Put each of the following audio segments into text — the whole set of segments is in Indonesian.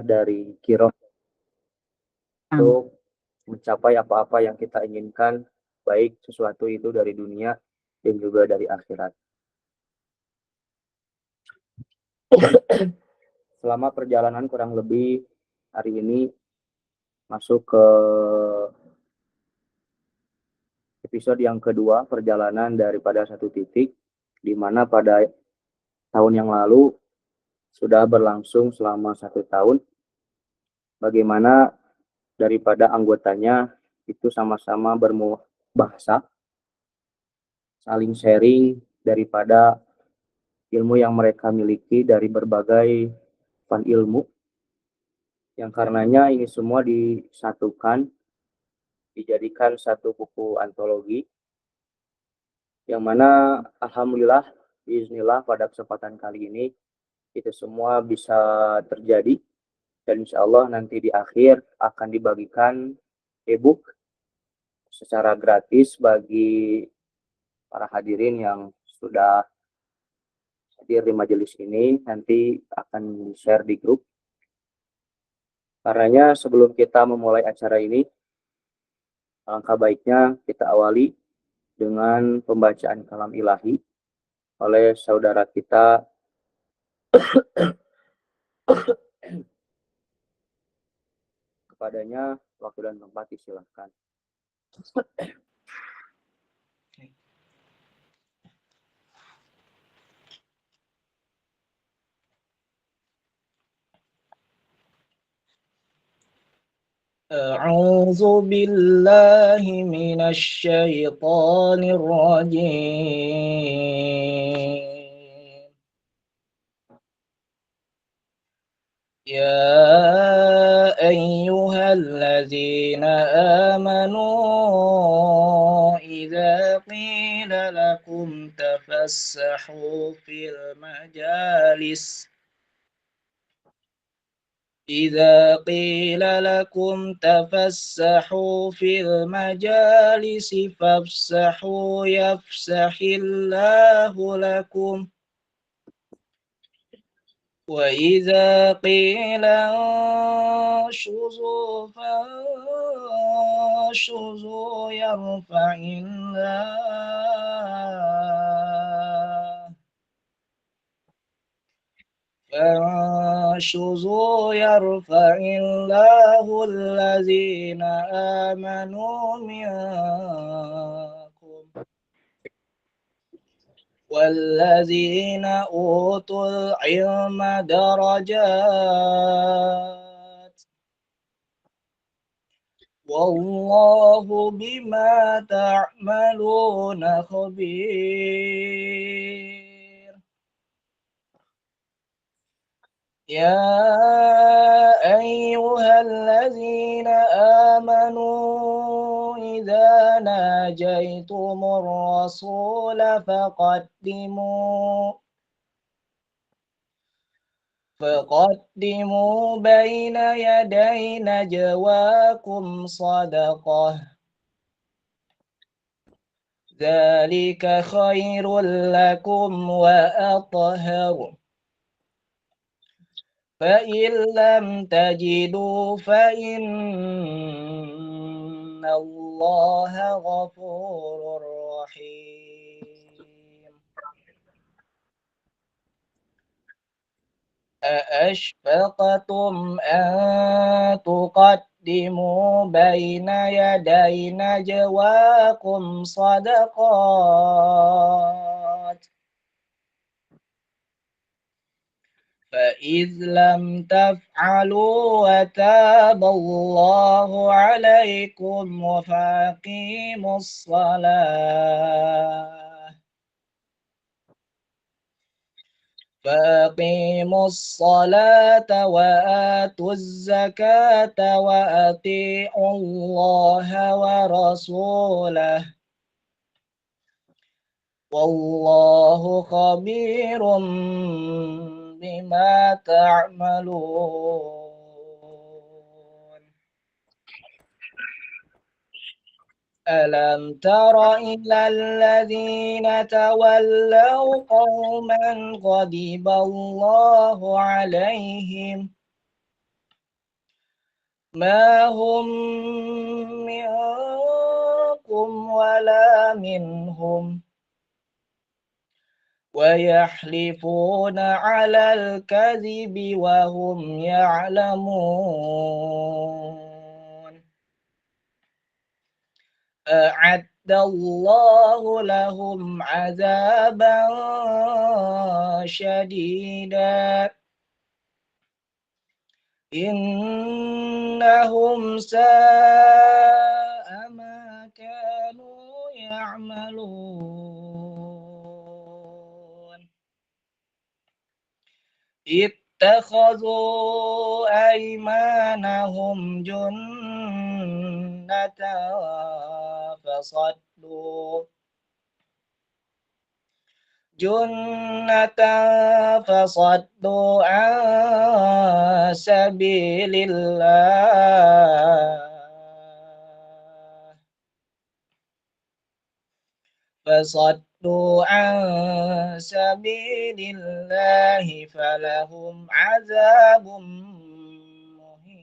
dari Kiroh untuk mencapai apa-apa yang kita inginkan, baik sesuatu itu dari dunia dan juga dari akhirat. Selama perjalanan kurang lebih hari ini masuk ke episode yang kedua perjalanan daripada satu titik, di mana pada tahun yang lalu sudah berlangsung selama 1 tahun, bagaimana daripada anggotanya itu sama-sama berbahasa, saling sharing daripada ilmu yang mereka miliki dari berbagai fan ilmu, yang karenanya ini semua disatukan, dijadikan satu buku antologi, yang mana alhamdulillah, biiznillah pada kesempatan kali ini itu semua bisa terjadi, dan insya Allah nanti di akhir akan dibagikan e-book secara gratis bagi para hadirin yang sudah hadir di majelis ini. Nanti akan di-share di grup. Karenanya sebelum kita memulai acara ini, alangkah baiknya kita awali dengan pembacaan kalam ilahi oleh saudara kita kepadanya. Waktu dan tempat disilahkan. أعوذ بالله من الشيطان الرجيم. يا أيها الذين آمنوا إذا قيل لكم تفسحوا في المجالس إذا قيل لكم تفسحوا في المجالس فافسحوا يفسح الله لكم وإذا قيل انشزوا فانشزوا يرفع الله الذين آمنوا منكم والذين أوتوا العلم درجات والله بما تعملون خبير. يا أيها الذين آمنوا إذا ناجيتم الرسول فقدموا بين يدي نجواكم صدقة ذلك خير لكم وأطهر فإن لم تجدوا فإن الله غفور رحيم. أأشفقتم أن تقدموا بين يدي نجواكم صدقات فإذ لم تفعلوا وتاب الله عليكم فأقيموا الصلاة وآتوا الزكاة وأطيعوا الله ورسوله والله خبير بما تعملون. ألم تر إلى الذين تولوا قوما غضب الله عليهم ما هم منكم ولا منهم ويحلفون على الكذب وهم يعلمون أعد الله لهم عذابا شديدا إنهم ساء ما كانوا يعملون اتخذوا أيمانهم جنة فصدوا عن سبيل الله فلهم عذاب مهين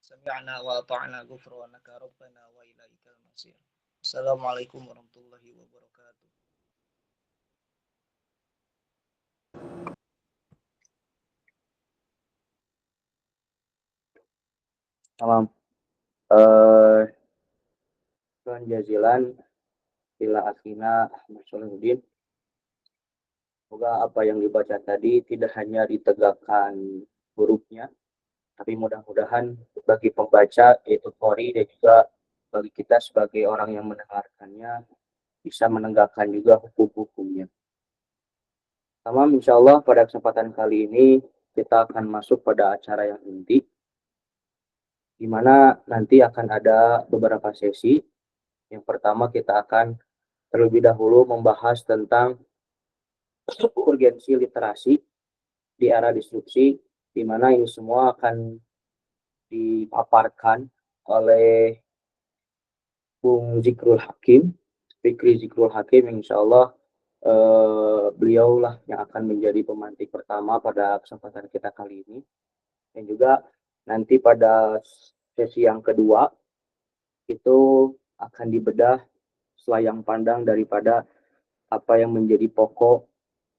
سمعنا وأطعنا غفرانك ربنا وإليك المصير Assalamualaikum warahmatullahi wabarakatuh. Salam. Tuan jazilan ila akhina Ahmad Solihuddin. Semoga apa yang dibaca tadi tidak hanya ditegakkan hurufnya, tapi mudah-mudahan bagi pembaca yaitu qori dan juga bagi kita sebagai orang yang mendengarkannya bisa menegakkan juga hukum-hukumnya. Tamam, insya Allah pada kesempatan kali ini kita akan masuk pada acara yang inti, di mana nanti akan ada beberapa sesi. Yang pertama kita akan terlebih dahulu membahas tentang urgensi literasi di era disrupsi, di mana ini semua akan dipaparkan oleh Bung Zikrul Hakim, Fikri Zikrul Hakim, yang insya Allah beliaulah yang akan menjadi pemantik pertama pada kesempatan kita kali ini. Dan juga nanti pada sesi yang kedua itu akan dibedah selayang pandang daripada apa yang menjadi pokok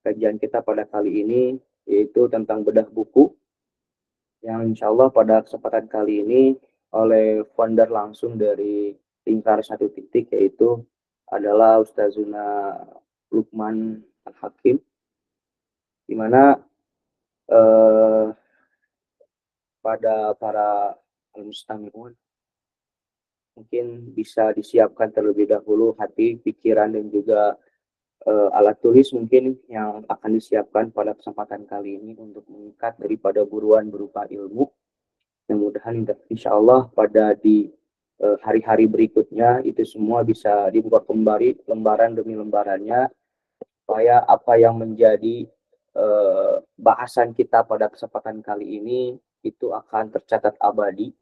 kajian kita pada kali ini, yaitu tentang bedah buku, yang insya Allah pada kesempatan kali ini oleh founder langsung dari Lingkar Satu Titik, yaitu adalah Ustazuna Lukman Al-Hakim, di mana pada para al-mustami'un mungkin bisa disiapkan terlebih dahulu hati, pikiran, dan juga alat tulis mungkin yang akan disiapkan pada kesempatan kali ini untuk mengikat daripada buruan berupa ilmu. Mudah-mudahan insya Allah pada di hari-hari berikutnya itu semua bisa dibuka kembali lembaran demi lembarannya, supaya apa yang menjadi bahasan kita pada kesempatan kali ini itu akan tercatat abadi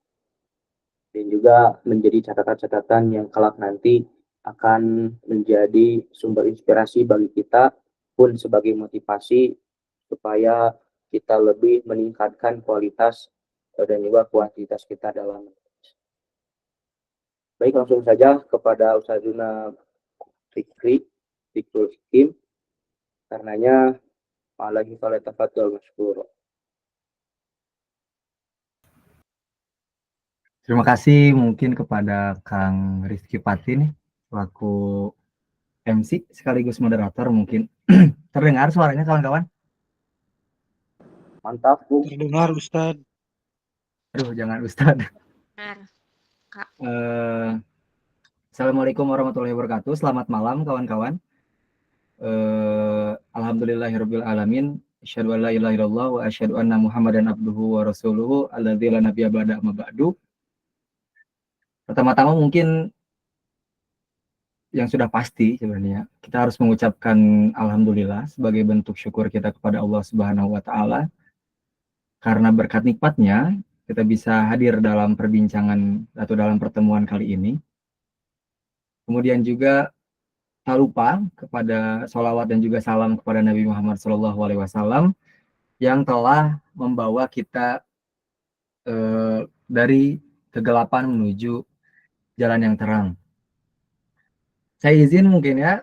dan juga menjadi catatan-catatan yang kelak nanti akan menjadi sumber inspirasi bagi kita pun sebagai motivasi supaya kita lebih meningkatkan kualitas dan juga kuantitas kita dalam. Baik, langsung saja kepada Ustazuna Fikri Zikrul Hakim, karenanya alaihi falyatafaddal masykur. Terima kasih mungkin kepada Kang Rizky Pati nih, selaku MC sekaligus moderator mungkin. Terdengar suaranya kawan-kawan? Mantap, Bu. Terdengar, Ustaz. Aduh, jangan Ustaz. Kak. Assalamualaikum warahmatullahi wabarakatuh. Selamat malam kawan-kawan. Alhamdulillahirabbil alamin. Asyhadu an la ilaha illallah wa asyhadu anna Muhammadan abduhu wa rasuluhu alladzi la nabiyya ba'da ma ba'du. Pertama-tama mungkin yang sudah pasti sebenarnya kita harus mengucapkan alhamdulillah sebagai bentuk syukur kita kepada Allah Subhanahu wa taala, karena berkat nikmatnya kita bisa hadir dalam perbincangan atau dalam pertemuan kali ini. Kemudian juga tak lupa kepada sholawat dan juga salam kepada Nabi Muhammad SAW yang telah membawa kita dari kegelapan menuju jalan yang terang. Saya izin mungkin ya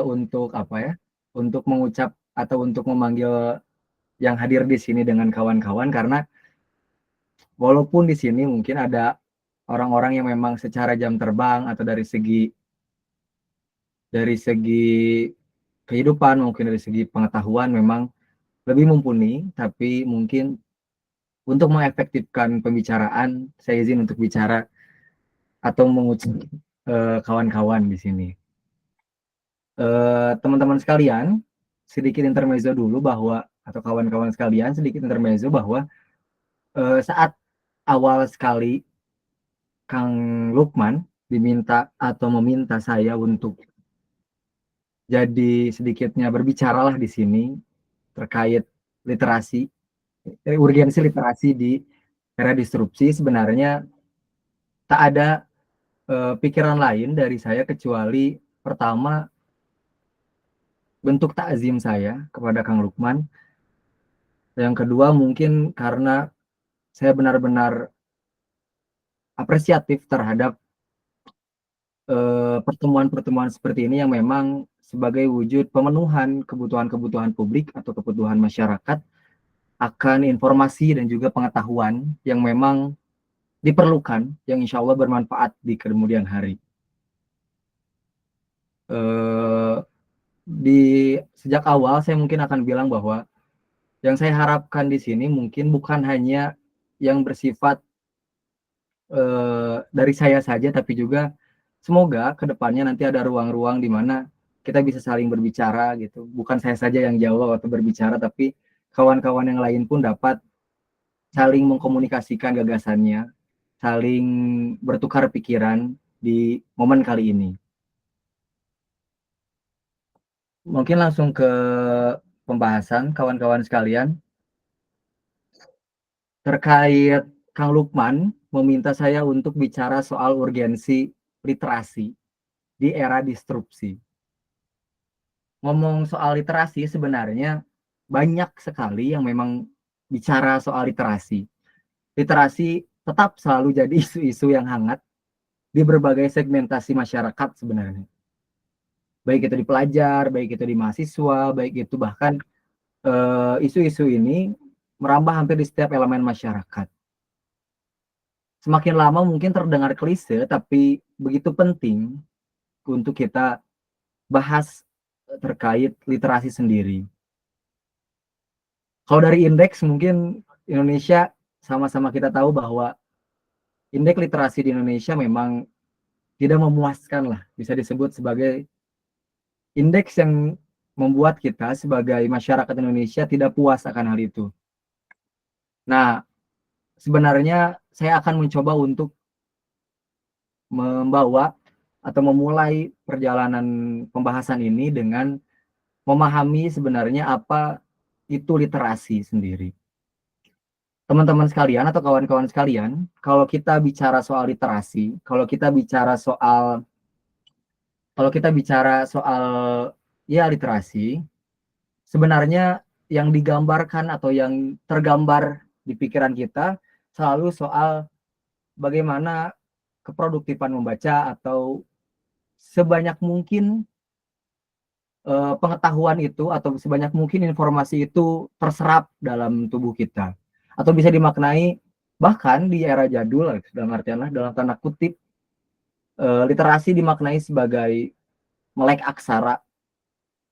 untuk apa ya, untuk mengucap atau untuk memanggil yang hadir di sini dengan kawan-kawan, karena walaupun di sini mungkin ada orang-orang yang memang secara jam terbang atau dari segi kehidupan, mungkin dari segi pengetahuan memang lebih mumpuni, tapi mungkin untuk mengefektifkan pembicaraan, saya izin untuk bicara atau mengucap kawan-kawan di sini. Teman-teman sekalian, sedikit intermezzo dulu bahwa, atau kawan-kawan sekalian, sedikit intermezzo bahwa saat awal sekali Kang Lukman diminta atau meminta saya untuk jadi sedikitnya berbicaralah di sini terkait literasi, urgensi literasi di era disrupsi, sebenarnya tak ada pikiran lain dari saya kecuali pertama bentuk takzim saya kepada Kang Lukman. Yang kedua mungkin karena saya benar-benar apresiatif terhadap pertemuan-pertemuan seperti ini yang memang sebagai wujud pemenuhan kebutuhan-kebutuhan publik atau kebutuhan masyarakat akan informasi dan juga pengetahuan yang memang diperlukan, yang insya Allah bermanfaat di kemudian hari. Sejak awal saya mungkin akan bilang bahwa yang saya harapkan di sini mungkin bukan hanya yang bersifat dari saya saja, tapi juga semoga kedepannya nanti ada ruang-ruang di mana kita bisa saling berbicara gitu. Bukan saya saja yang jawab atau berbicara, tapi kawan-kawan yang lain pun dapat saling mengkomunikasikan gagasannya, saling bertukar pikiran di momen kali ini. Mungkin langsung ke pembahasan kawan-kawan sekalian. Terkait Kang Lukman meminta saya untuk bicara soal urgensi literasi di era disrupsi. Ngomong soal literasi sebenarnya banyak sekali yang memang bicara soal literasi. Literasi tetap selalu jadi isu-isu yang hangat di berbagai segmentasi masyarakat sebenarnya. Baik itu di pelajar, baik itu di mahasiswa, baik itu bahkan isu-isu ini merambah hampir di setiap elemen masyarakat. Semakin lama mungkin terdengar klise, tapi begitu penting untuk kita bahas terkait literasi sendiri. Kalau dari indeks mungkin Indonesia sama-sama kita tahu bahwa indeks literasi di Indonesia memang tidak memuaskan lah, bisa disebut sebagai indeks yang membuat kita sebagai masyarakat Indonesia tidak puas akan hal itu. Nah, sebenarnya saya akan mencoba untuk membawa atau memulai perjalanan pembahasan ini dengan memahami sebenarnya apa itu literasi sendiri. Teman-teman sekalian atau kawan-kawan sekalian, kalau kita bicara soal literasi, kalau kita bicara soal ya literasi, sebenarnya yang digambarkan atau yang tergambar di pikiran kita selalu soal bagaimana keproduktifan membaca atau sebanyak mungkin pengetahuan itu atau sebanyak mungkin informasi itu terserap dalam tubuh kita, atau bisa dimaknai bahkan di era jadul dalam artian dalam tanda kutip literasi dimaknai sebagai melek aksara,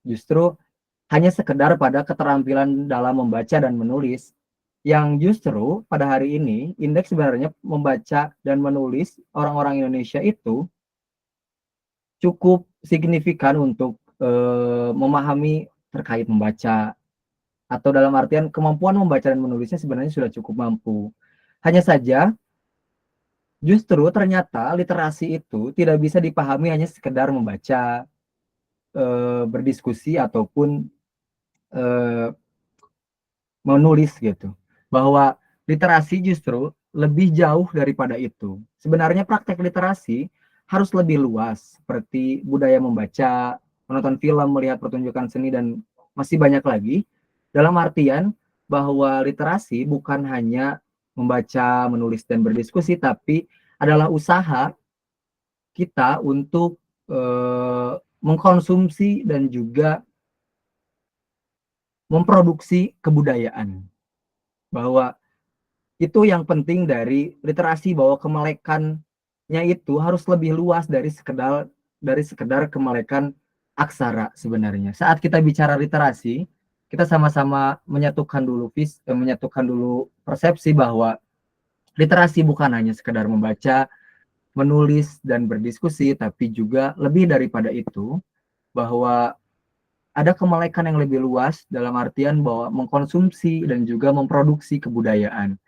justru hanya sekedar pada keterampilan dalam membaca dan menulis, yang justru pada hari ini indeks sebenarnya membaca dan menulis orang-orang Indonesia itu cukup signifikan untuk memahami terkait membaca, atau dalam artian kemampuan membaca dan menulisnya sebenarnya sudah cukup mampu. Hanya saja justru ternyata literasi itu tidak bisa dipahami hanya sekedar membaca, berdiskusi ataupun menulis gitu. Bahwa literasi justru lebih jauh daripada itu. Sebenarnya praktek literasi harus lebih luas, seperti budaya membaca, menonton film, melihat pertunjukan seni, dan masih banyak lagi. Dalam artian bahwa literasi bukan hanya membaca, menulis, dan berdiskusi, tapi adalah usaha kita untuk mengkonsumsi dan juga memproduksi kebudayaan. Bahwa itu yang penting dari literasi, bahwa kemelekannya itu harus lebih luas dari sekedar kemelekan aksara sebenarnya. Saat kita bicara literasi, kita sama-sama menyatukan dulu persepsi bahwa literasi bukan hanya sekedar membaca, menulis, dan berdiskusi, tapi juga lebih daripada itu, bahwa ada kemelekan yang lebih luas dalam artian bahwa mengkonsumsi dan juga memproduksi kebudayaan.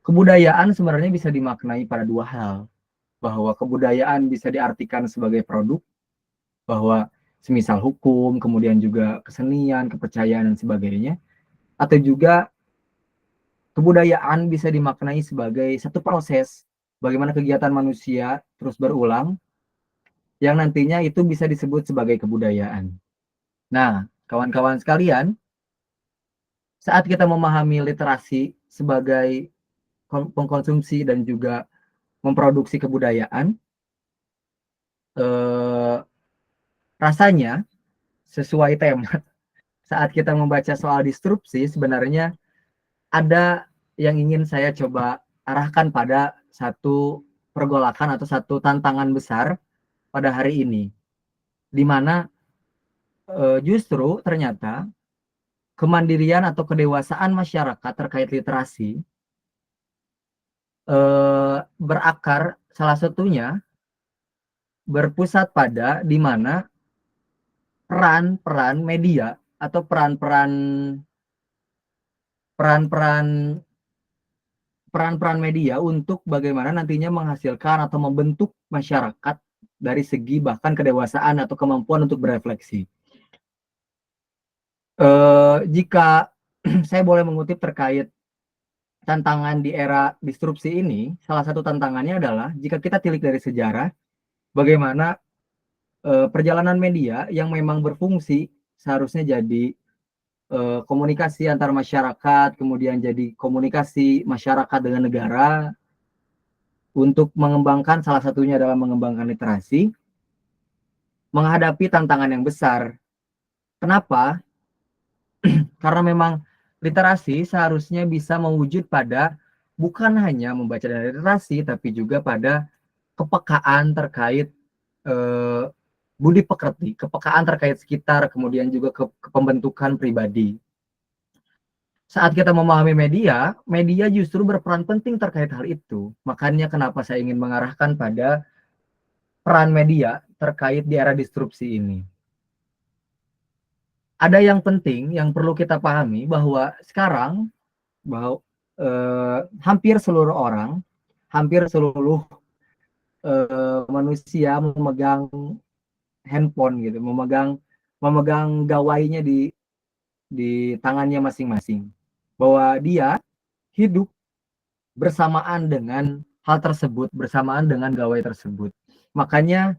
Kebudayaan sebenarnya bisa dimaknai pada dua hal, bahwa kebudayaan bisa diartikan sebagai produk, bahwa semisal hukum, kemudian juga kesenian, kepercayaan, dan sebagainya, atau juga kebudayaan bisa dimaknai sebagai satu proses, bagaimana kegiatan manusia terus berulang, yang nantinya itu bisa disebut sebagai kebudayaan. Nah, kawan-kawan sekalian, saat kita memahami literasi sebagai pengkonsumsi dan juga memproduksi kebudayaan, rasanya sesuai tema. Saat kita membaca soal disrupsi, sebenarnya ada yang ingin saya coba arahkan pada satu pergolakan atau satu tantangan besar pada hari ini, di mana justru ternyata kemandirian atau kedewasaan masyarakat terkait literasi berakar, salah satunya berpusat pada di mana peran-peran media atau peran-peran media untuk bagaimana nantinya menghasilkan atau membentuk masyarakat dari segi bahkan kedewasaan atau kemampuan untuk berefleksi. Jika saya boleh mengutip terkait tantangan di era disrupsi ini, salah satu tantangannya adalah jika kita tilik dari sejarah, bagaimana perjalanan media yang memang berfungsi seharusnya jadi komunikasi antar masyarakat, kemudian jadi komunikasi masyarakat dengan negara, untuk mengembangkan, salah satunya adalah mengembangkan literasi, menghadapi tantangan yang besar. Kenapa? Karena memang literasi seharusnya bisa mewujud pada bukan hanya membaca dan literasi, tapi juga pada kepekaan terkait budi pekerti, kepekaan terkait sekitar, kemudian juga ke pembentukan pribadi. Saat kita memahami media, media justru berperan penting terkait hal itu. Makanya kenapa saya ingin mengarahkan pada peran media terkait di era disrupsi ini. Ada yang penting yang perlu kita pahami, bahwa sekarang hampir seluruh orang, hampir seluruh manusia memegang handphone gitu, memegang gawainya di tangannya masing-masing, bahwa dia hidup bersamaan dengan hal tersebut, bersamaan dengan gawai tersebut. Makanya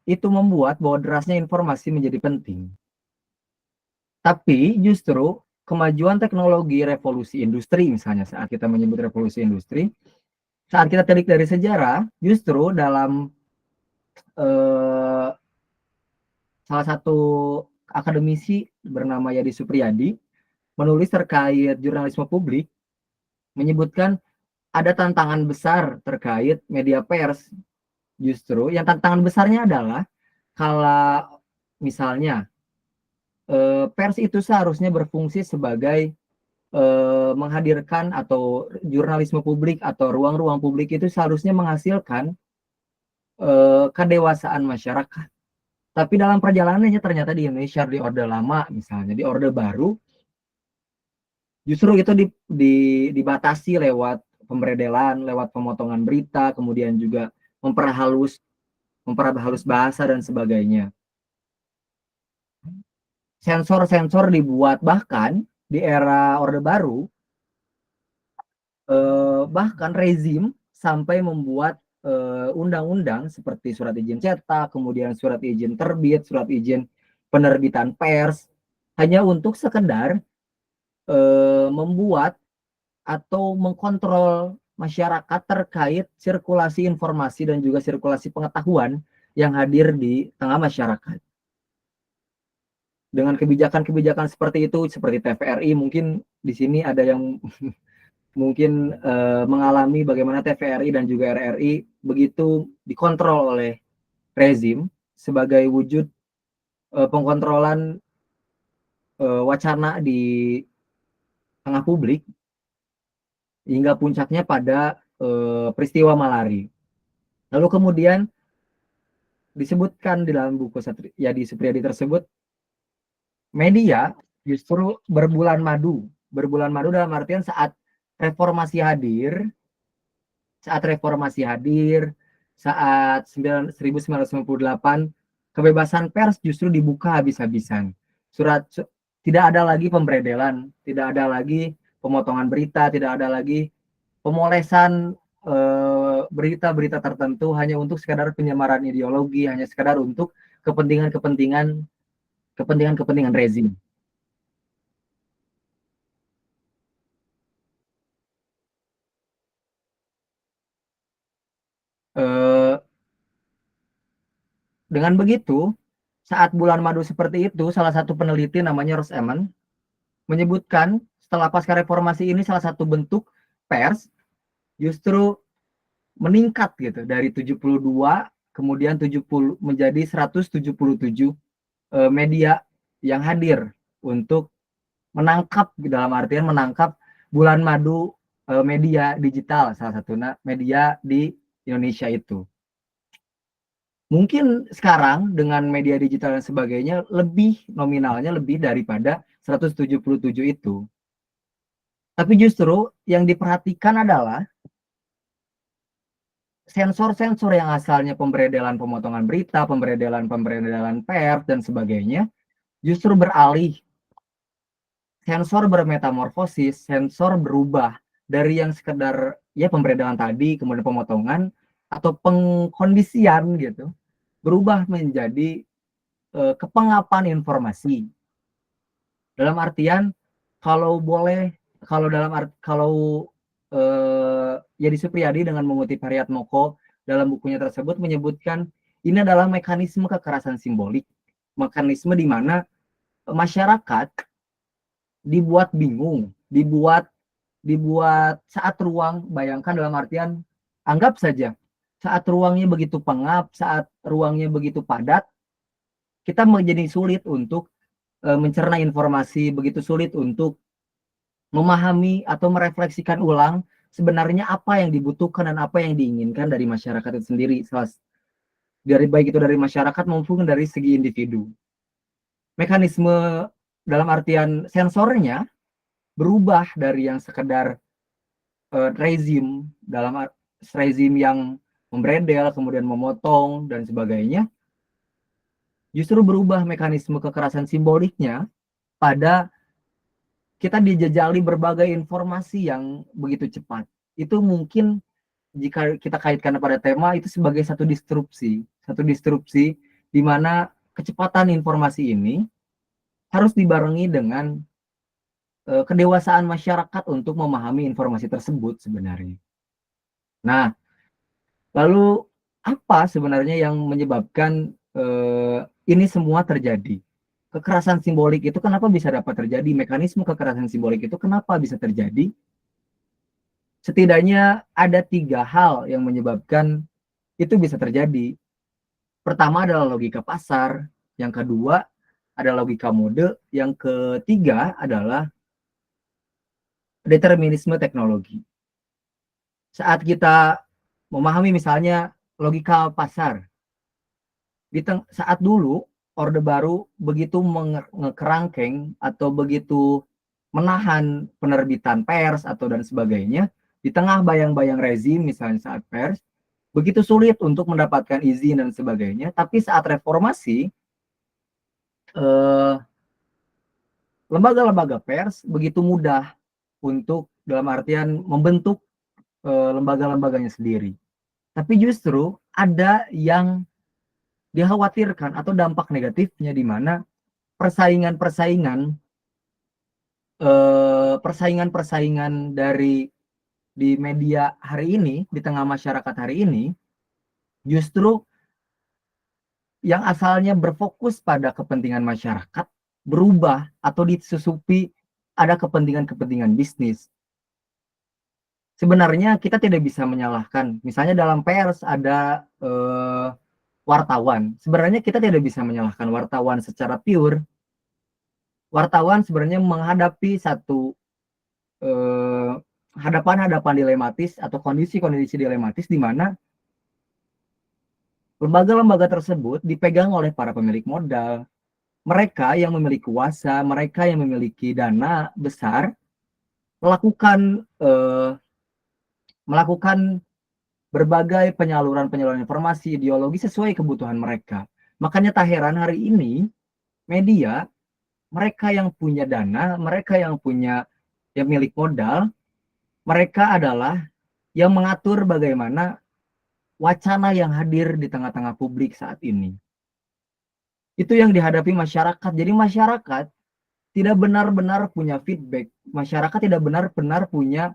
itu membuat bahwa derasnya informasi menjadi penting. Tapi justru kemajuan teknologi, revolusi industri misalnya, saat kita menyebut revolusi industri, saat kita telik dari sejarah, justru dalam salah satu akademisi bernama Yadi Supriyadi menulis terkait jurnalisme publik, menyebutkan ada tantangan besar terkait media pers. Justru yang tantangan besarnya adalah kalau misalnya pers itu seharusnya berfungsi sebagai menghadirkan, atau jurnalisme publik atau ruang-ruang publik itu seharusnya menghasilkan kedewasaan masyarakat. Tapi dalam perjalanannya ternyata di Indonesia, di Orde Lama misalnya, di Orde Baru, justru itu dibatasi lewat pemberedelan, lewat pemotongan berita, kemudian juga memperhalus bahasa dan sebagainya. Sensor-sensor dibuat, bahkan di era Orde Baru, bahkan rezim sampai membuat undang-undang seperti surat izin cetak, kemudian surat izin terbit, surat izin penerbitan pers, hanya untuk sekedar membuat atau mengkontrol masyarakat terkait sirkulasi informasi dan juga sirkulasi pengetahuan yang hadir di tengah masyarakat. Dengan kebijakan-kebijakan seperti itu, seperti TVRI, mungkin di sini ada yang mungkin mengalami bagaimana TVRI dan juga RRI begitu dikontrol oleh rezim sebagai wujud pengkontrolan wacana di tengah publik hingga puncaknya pada peristiwa Malari. Lalu kemudian disebutkan di dalam buku Yadi Supriyadi tersebut, media justru berbulan madu dalam artian saat reformasi hadir, saat 1998, kebebasan pers justru dibuka habis-habisan. Tidak ada lagi pemberedelan, tidak ada lagi pemotongan berita, tidak ada lagi pemolesan berita-berita tertentu hanya untuk sekadar penyamaran ideologi, hanya sekadar untuk kepentingan rezim. Dengan begitu, saat bulan madu seperti itu, salah satu peneliti namanya Ross Eman menyebutkan setelah pasca reformasi ini salah satu bentuk pers justru meningkat gitu dari 72 kemudian 70 menjadi 177 media yang hadir untuk menangkap, dalam artian menangkap bulan madu media digital, salah satu media di Indonesia itu. Mungkin sekarang dengan media digital dan sebagainya lebih nominalnya lebih daripada 177 itu. Tapi justru yang diperhatikan adalah sensor-sensor yang asalnya pemberedelan pemotongan berita, pemberedelan pers dan sebagainya justru beralih. Sensor bermetamorfosis, sensor berubah dari yang sekedar ya pemberedelan tadi, kemudian pemotongan atau pengkondisian gitu, berubah menjadi kepengapan informasi. Dalam artian kalau Yadi Supriyadi dengan mengutip Haryatmoko dalam bukunya tersebut menyebutkan ini adalah mekanisme kekerasan simbolik, mekanisme di mana masyarakat dibuat bingung, dibuat saat ruang, bayangkan dalam artian anggap saja saat ruangnya begitu pengap, saat ruangnya begitu padat, kita menjadi sulit untuk mencerna informasi, begitu sulit untuk memahami atau merefleksikan ulang sebenarnya apa yang dibutuhkan dan apa yang diinginkan dari masyarakat itu sendiri, baik itu dari masyarakat maupun dari segi individu. Mekanisme dalam artian sensornya berubah dari yang sekedar rezim yang memberedel, kemudian memotong dan sebagainya, justru berubah mekanisme kekerasan simboliknya pada kita dijajali berbagai informasi yang begitu cepat. Itu mungkin jika kita kaitkan pada tema itu sebagai satu disrupsi di mana kecepatan informasi ini harus dibarengi dengan kedewasaan masyarakat untuk memahami informasi tersebut sebenarnya. Nah, lalu apa sebenarnya yang menyebabkan ini semua terjadi? Kekerasan simbolik itu kenapa bisa dapat terjadi? Mekanisme kekerasan simbolik itu kenapa bisa terjadi? Setidaknya ada 3 hal yang menyebabkan itu bisa terjadi. Pertama adalah logika pasar, yang kedua adalah logika mode, yang ketiga adalah determinisme teknologi. Saat kita memahami misalnya logika pasar, saat dulu Orde Baru begitu mengekerangkeng atau begitu menahan penerbitan pers atau dan sebagainya, di tengah bayang-bayang rezim misalnya saat pers, begitu sulit untuk mendapatkan izin dan sebagainya, tapi saat reformasi, lembaga-lembaga pers begitu mudah untuk dalam artian membentuk lembaga-lembaganya sendiri. Tapi justru ada yang dikhawatirkan atau dampak negatifnya di mana persaingan-persaingan persaingan-persaingan di media hari ini, di tengah masyarakat hari ini, justru yang asalnya berfokus pada kepentingan masyarakat berubah atau disusupi ada kepentingan-kepentingan bisnis. Sebenarnya kita tidak bisa menyalahkan, misalnya dalam pers ada wartawan. Sebenarnya kita tidak bisa menyalahkan wartawan secara pure. Wartawan sebenarnya menghadapi satu hadapan-hadapan dilematis atau kondisi-kondisi dilematis di mana lembaga-lembaga tersebut dipegang oleh para pemilik modal. Mereka yang memiliki kuasa, mereka yang memiliki dana besar, melakukan berbagai penyaluran informasi ideologi sesuai kebutuhan mereka. Makanya tak heran hari ini media, mereka yang punya dana, mereka yang milik modal, mereka adalah yang mengatur bagaimana wacana yang hadir di tengah-tengah publik saat ini. Itu yang dihadapi masyarakat. Jadi masyarakat tidak benar-benar punya feedback. Masyarakat tidak benar-benar punya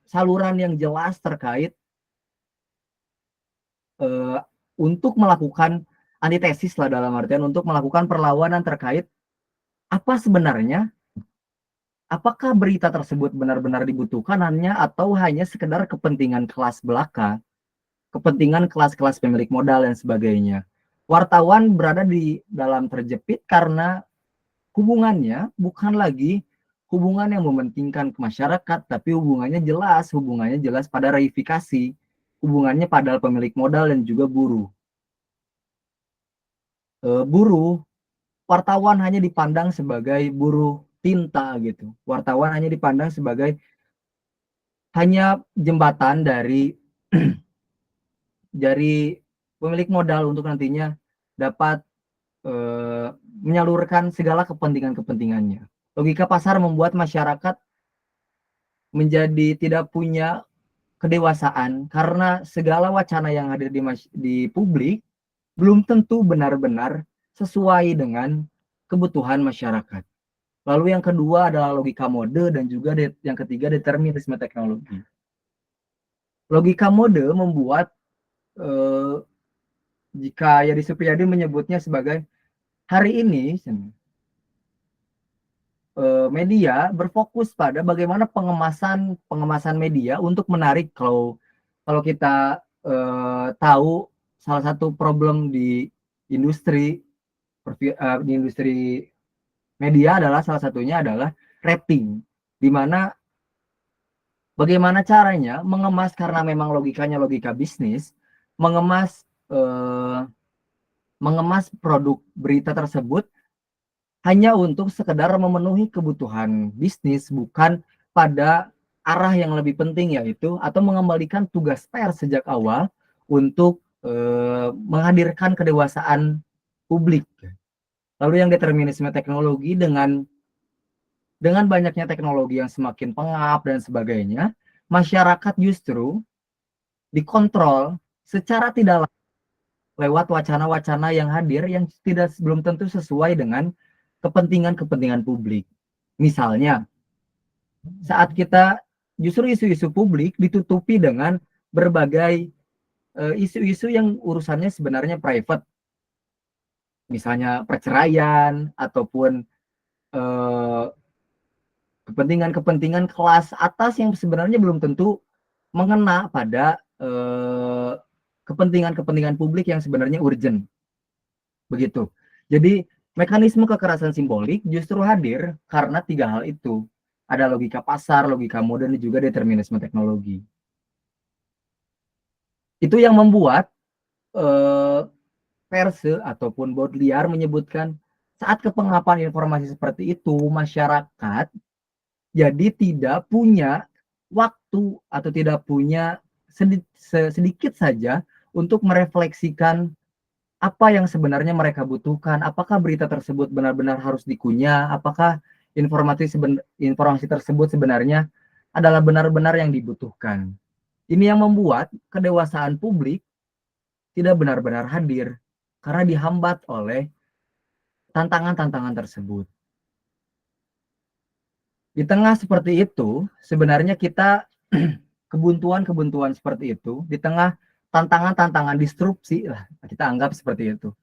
saluran yang jelas terkait untuk melakukan antitesis lah, dalam artian untuk melakukan perlawanan terkait apa sebenarnya, apakah berita tersebut benar-benar dibutuhkan atau hanya sekedar kepentingan kelas belaka, kepentingan kelas-kelas pemilik modal dan sebagainya. Wartawan berada di dalam terjepit karena hubungannya bukan lagi hubungan yang mementingkan ke masyarakat, tapi hubungannya jelas pada reifikasi, hubungannya pada pemilik modal dan juga buruh. Wartawan hanya dipandang sebagai buruh tinta gitu. Wartawan hanya dipandang sebagai hanya jembatan dari pemilik modal untuk nantinya dapat menyalurkan segala kepentingan-kepentingannya. Logika pasar membuat masyarakat menjadi tidak punya kedewasaan karena segala wacana yang hadir di publik belum tentu benar-benar sesuai dengan kebutuhan masyarakat. Lalu yang kedua adalah logika mode dan juga yang ketiga determinisme teknologi. Logika mode membuat jika Yadi Supriyadi menyebutnya sebagai hari ini media berfokus pada bagaimana pengemasan media untuk menarik. Kalau kita tahu salah satu problem di industri media adalah salah satunya adalah rating, di mana bagaimana caranya mengemas, karena memang logikanya logika bisnis, mengemas produk berita tersebut hanya untuk sekedar memenuhi kebutuhan bisnis, bukan pada arah yang lebih penting, yaitu atau mengembalikan tugas pers sejak awal untuk menghadirkan kedewasaan publik. Lalu yang determinisme teknologi, dengan banyaknya teknologi yang semakin pengap dan sebagainya, masyarakat justru dikontrol secara tidak lewat wacana-wacana yang hadir yang belum tentu sesuai dengan kepentingan publik. Misalnya, saat kita justru isu-isu publik ditutupi dengan berbagai isu-isu yang urusannya sebenarnya private. Misalnya perceraian ataupun kepentingan kelas atas yang sebenarnya belum tentu mengena pada kepentingan publik yang sebenarnya urgent. Begitu. Jadi mekanisme kekerasan simbolik justru hadir karena tiga hal itu. Ada logika pasar, logika modern, dan juga determinisme teknologi. Itu yang membuat Perse ataupun Baudrillard menyebutkan saat kepengapan informasi seperti itu, masyarakat jadi tidak punya waktu atau tidak punya sedikit saja untuk merefleksikan apa yang sebenarnya mereka butuhkan, apakah berita tersebut benar-benar harus dikunyah, apakah informasi tersebut sebenarnya adalah benar-benar yang dibutuhkan. Ini yang membuat kedewasaan publik tidak benar-benar hadir karena dihambat oleh tantangan-tantangan tersebut. Di tengah seperti itu, sebenarnya kita kebuntuan-kebuntuan seperti itu, di tengah tantangan-tantangan disrupsi lah, kita anggap seperti itu.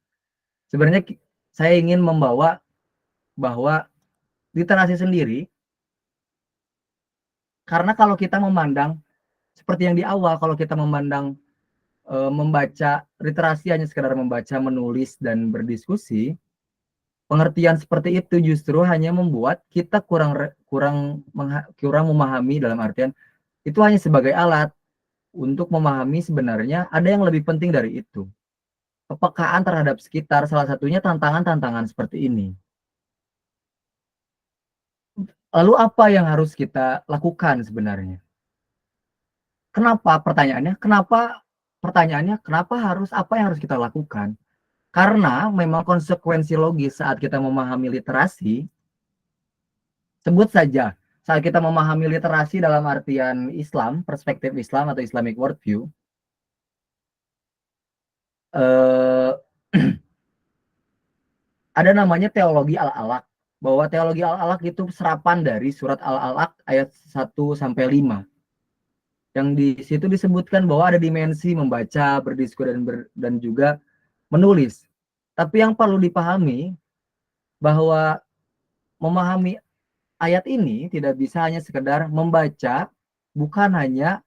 Sebenarnya saya ingin membawa bahwa literasi sendiri, karena kalau kita memandang seperti yang di awal, kalau kita memandang membaca literasi hanya sekedar membaca, menulis, dan berdiskusi, pengertian seperti itu justru hanya membuat kita kurang memahami, dalam artian itu hanya sebagai alat untuk memahami sebenarnya ada yang lebih penting dari itu. Kepekaan terhadap sekitar, salah satunya tantangan-tantangan seperti ini. Lalu apa yang harus kita lakukan sebenarnya? Kenapa harus apa yang harus kita lakukan? Karena memang konsekuensi logis saat kita memahami literasi, sebut saja saat kita memahami literasi dalam artian Islam, perspektif Islam atau Islamic worldview, ada namanya teologi al-alaq, bahwa teologi al-alaq itu serapan dari surat al-alaq ayat 1-5. Yang di situ disebutkan bahwa ada dimensi membaca, berdiskusi, dan juga menulis. Tapi yang perlu dipahami bahwa memahami ayat ini tidak bisa hanya sekedar membaca, bukan hanya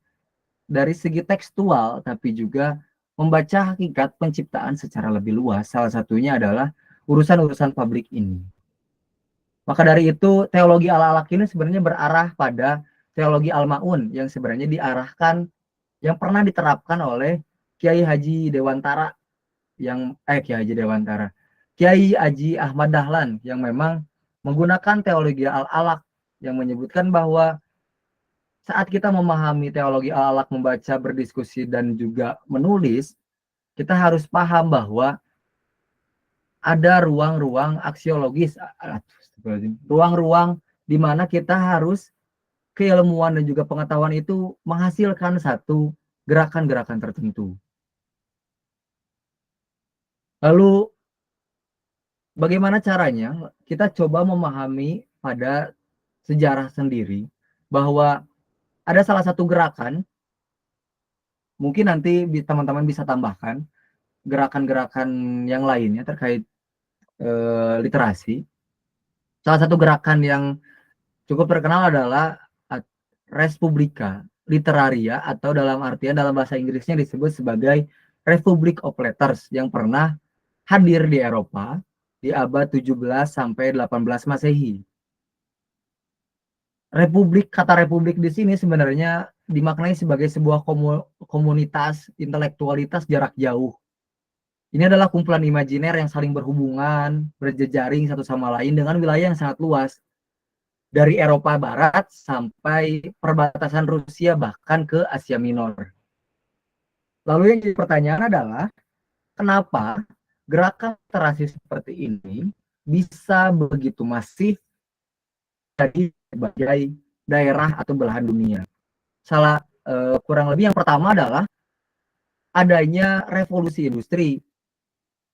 dari segi tekstual, tapi juga membaca hakikat penciptaan secara lebih luas. Salah satunya adalah urusan-urusan publik ini. Maka dari itu, teologi al-alaq ini sebenarnya berarah pada teologi al-ma'un yang sebenarnya diarahkan, yang pernah diterapkan oleh Kiai Haji Dewantara, Kiai Haji Ahmad Dahlan, yang memang menggunakan teologi al-alaq yang menyebutkan bahwa saat kita memahami teologi al-alaq, membaca, berdiskusi, dan juga menulis, kita harus paham bahwa ada ruang-ruang aksiologis, ruang-ruang di mana kita harus keilmuan dan juga pengetahuan itu menghasilkan satu gerakan-gerakan tertentu. Lalu bagaimana caranya? Kita coba memahami pada sejarah sendiri bahwa ada salah satu gerakan, mungkin nanti teman-teman bisa tambahkan gerakan-gerakan yang lainnya terkait literasi. Salah satu gerakan yang cukup terkenal adalah Res Publica Literaria, atau dalam artian dalam bahasa Inggrisnya disebut sebagai Republic of Letters, yang pernah hadir di Eropa di abad 17 sampai 18 Masehi. Kata republik di sini sebenarnya dimaknai sebagai sebuah komunitas intelektualitas jarak jauh. Ini adalah kumpulan imajiner yang saling berhubungan, berjejaring satu sama lain dengan wilayah yang sangat luas. Dari Eropa Barat sampai perbatasan Rusia, bahkan ke Asia Minor. Lalu yang jadi pertanyaan adalah, kenapa gerakan literasi seperti ini bisa begitu masif dari berbagai daerah atau belahan dunia? Kurang lebih yang pertama adalah adanya revolusi industri,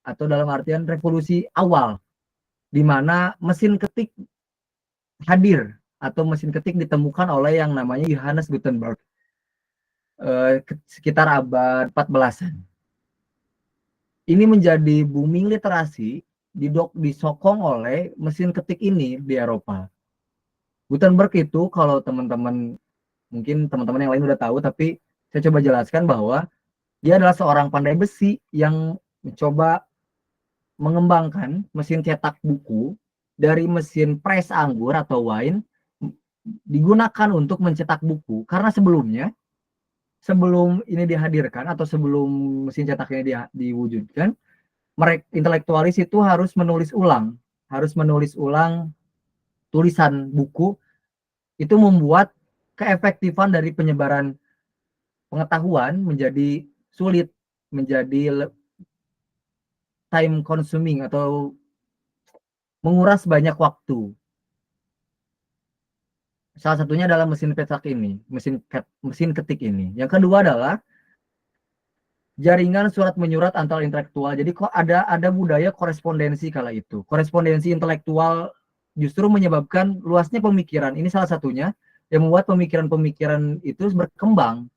atau dalam artian revolusi awal, di mana mesin ketik hadir, atau mesin ketik ditemukan oleh yang namanya Johannes Gutenberg sekitar abad 14-an. Ini menjadi booming literasi disokong oleh mesin ketik ini di Eropa. Gutenberg itu, kalau mungkin teman-teman yang lain udah tahu, tapi saya coba jelaskan bahwa dia adalah seorang pandai besi yang mencoba mengembangkan mesin cetak buku dari mesin press anggur atau wine, digunakan untuk mencetak buku. Karena sebelum ini dihadirkan atau sebelum mesin cetak ini diwujudkan, intelektualis itu harus menulis ulang tulisan buku. Itu membuat keefektifan dari penyebaran pengetahuan menjadi sulit, menjadi time consuming atau menguras banyak waktu. Salah satunya adalah mesin cetak ini, mesin ketik ini. Yang kedua adalah jaringan surat menyurat antar intelektual. Jadi kok ada budaya korespondensi kala itu. Korespondensi intelektual justru menyebabkan luasnya pemikiran. Ini salah satunya yang membuat pemikiran-pemikiran itu berkembang,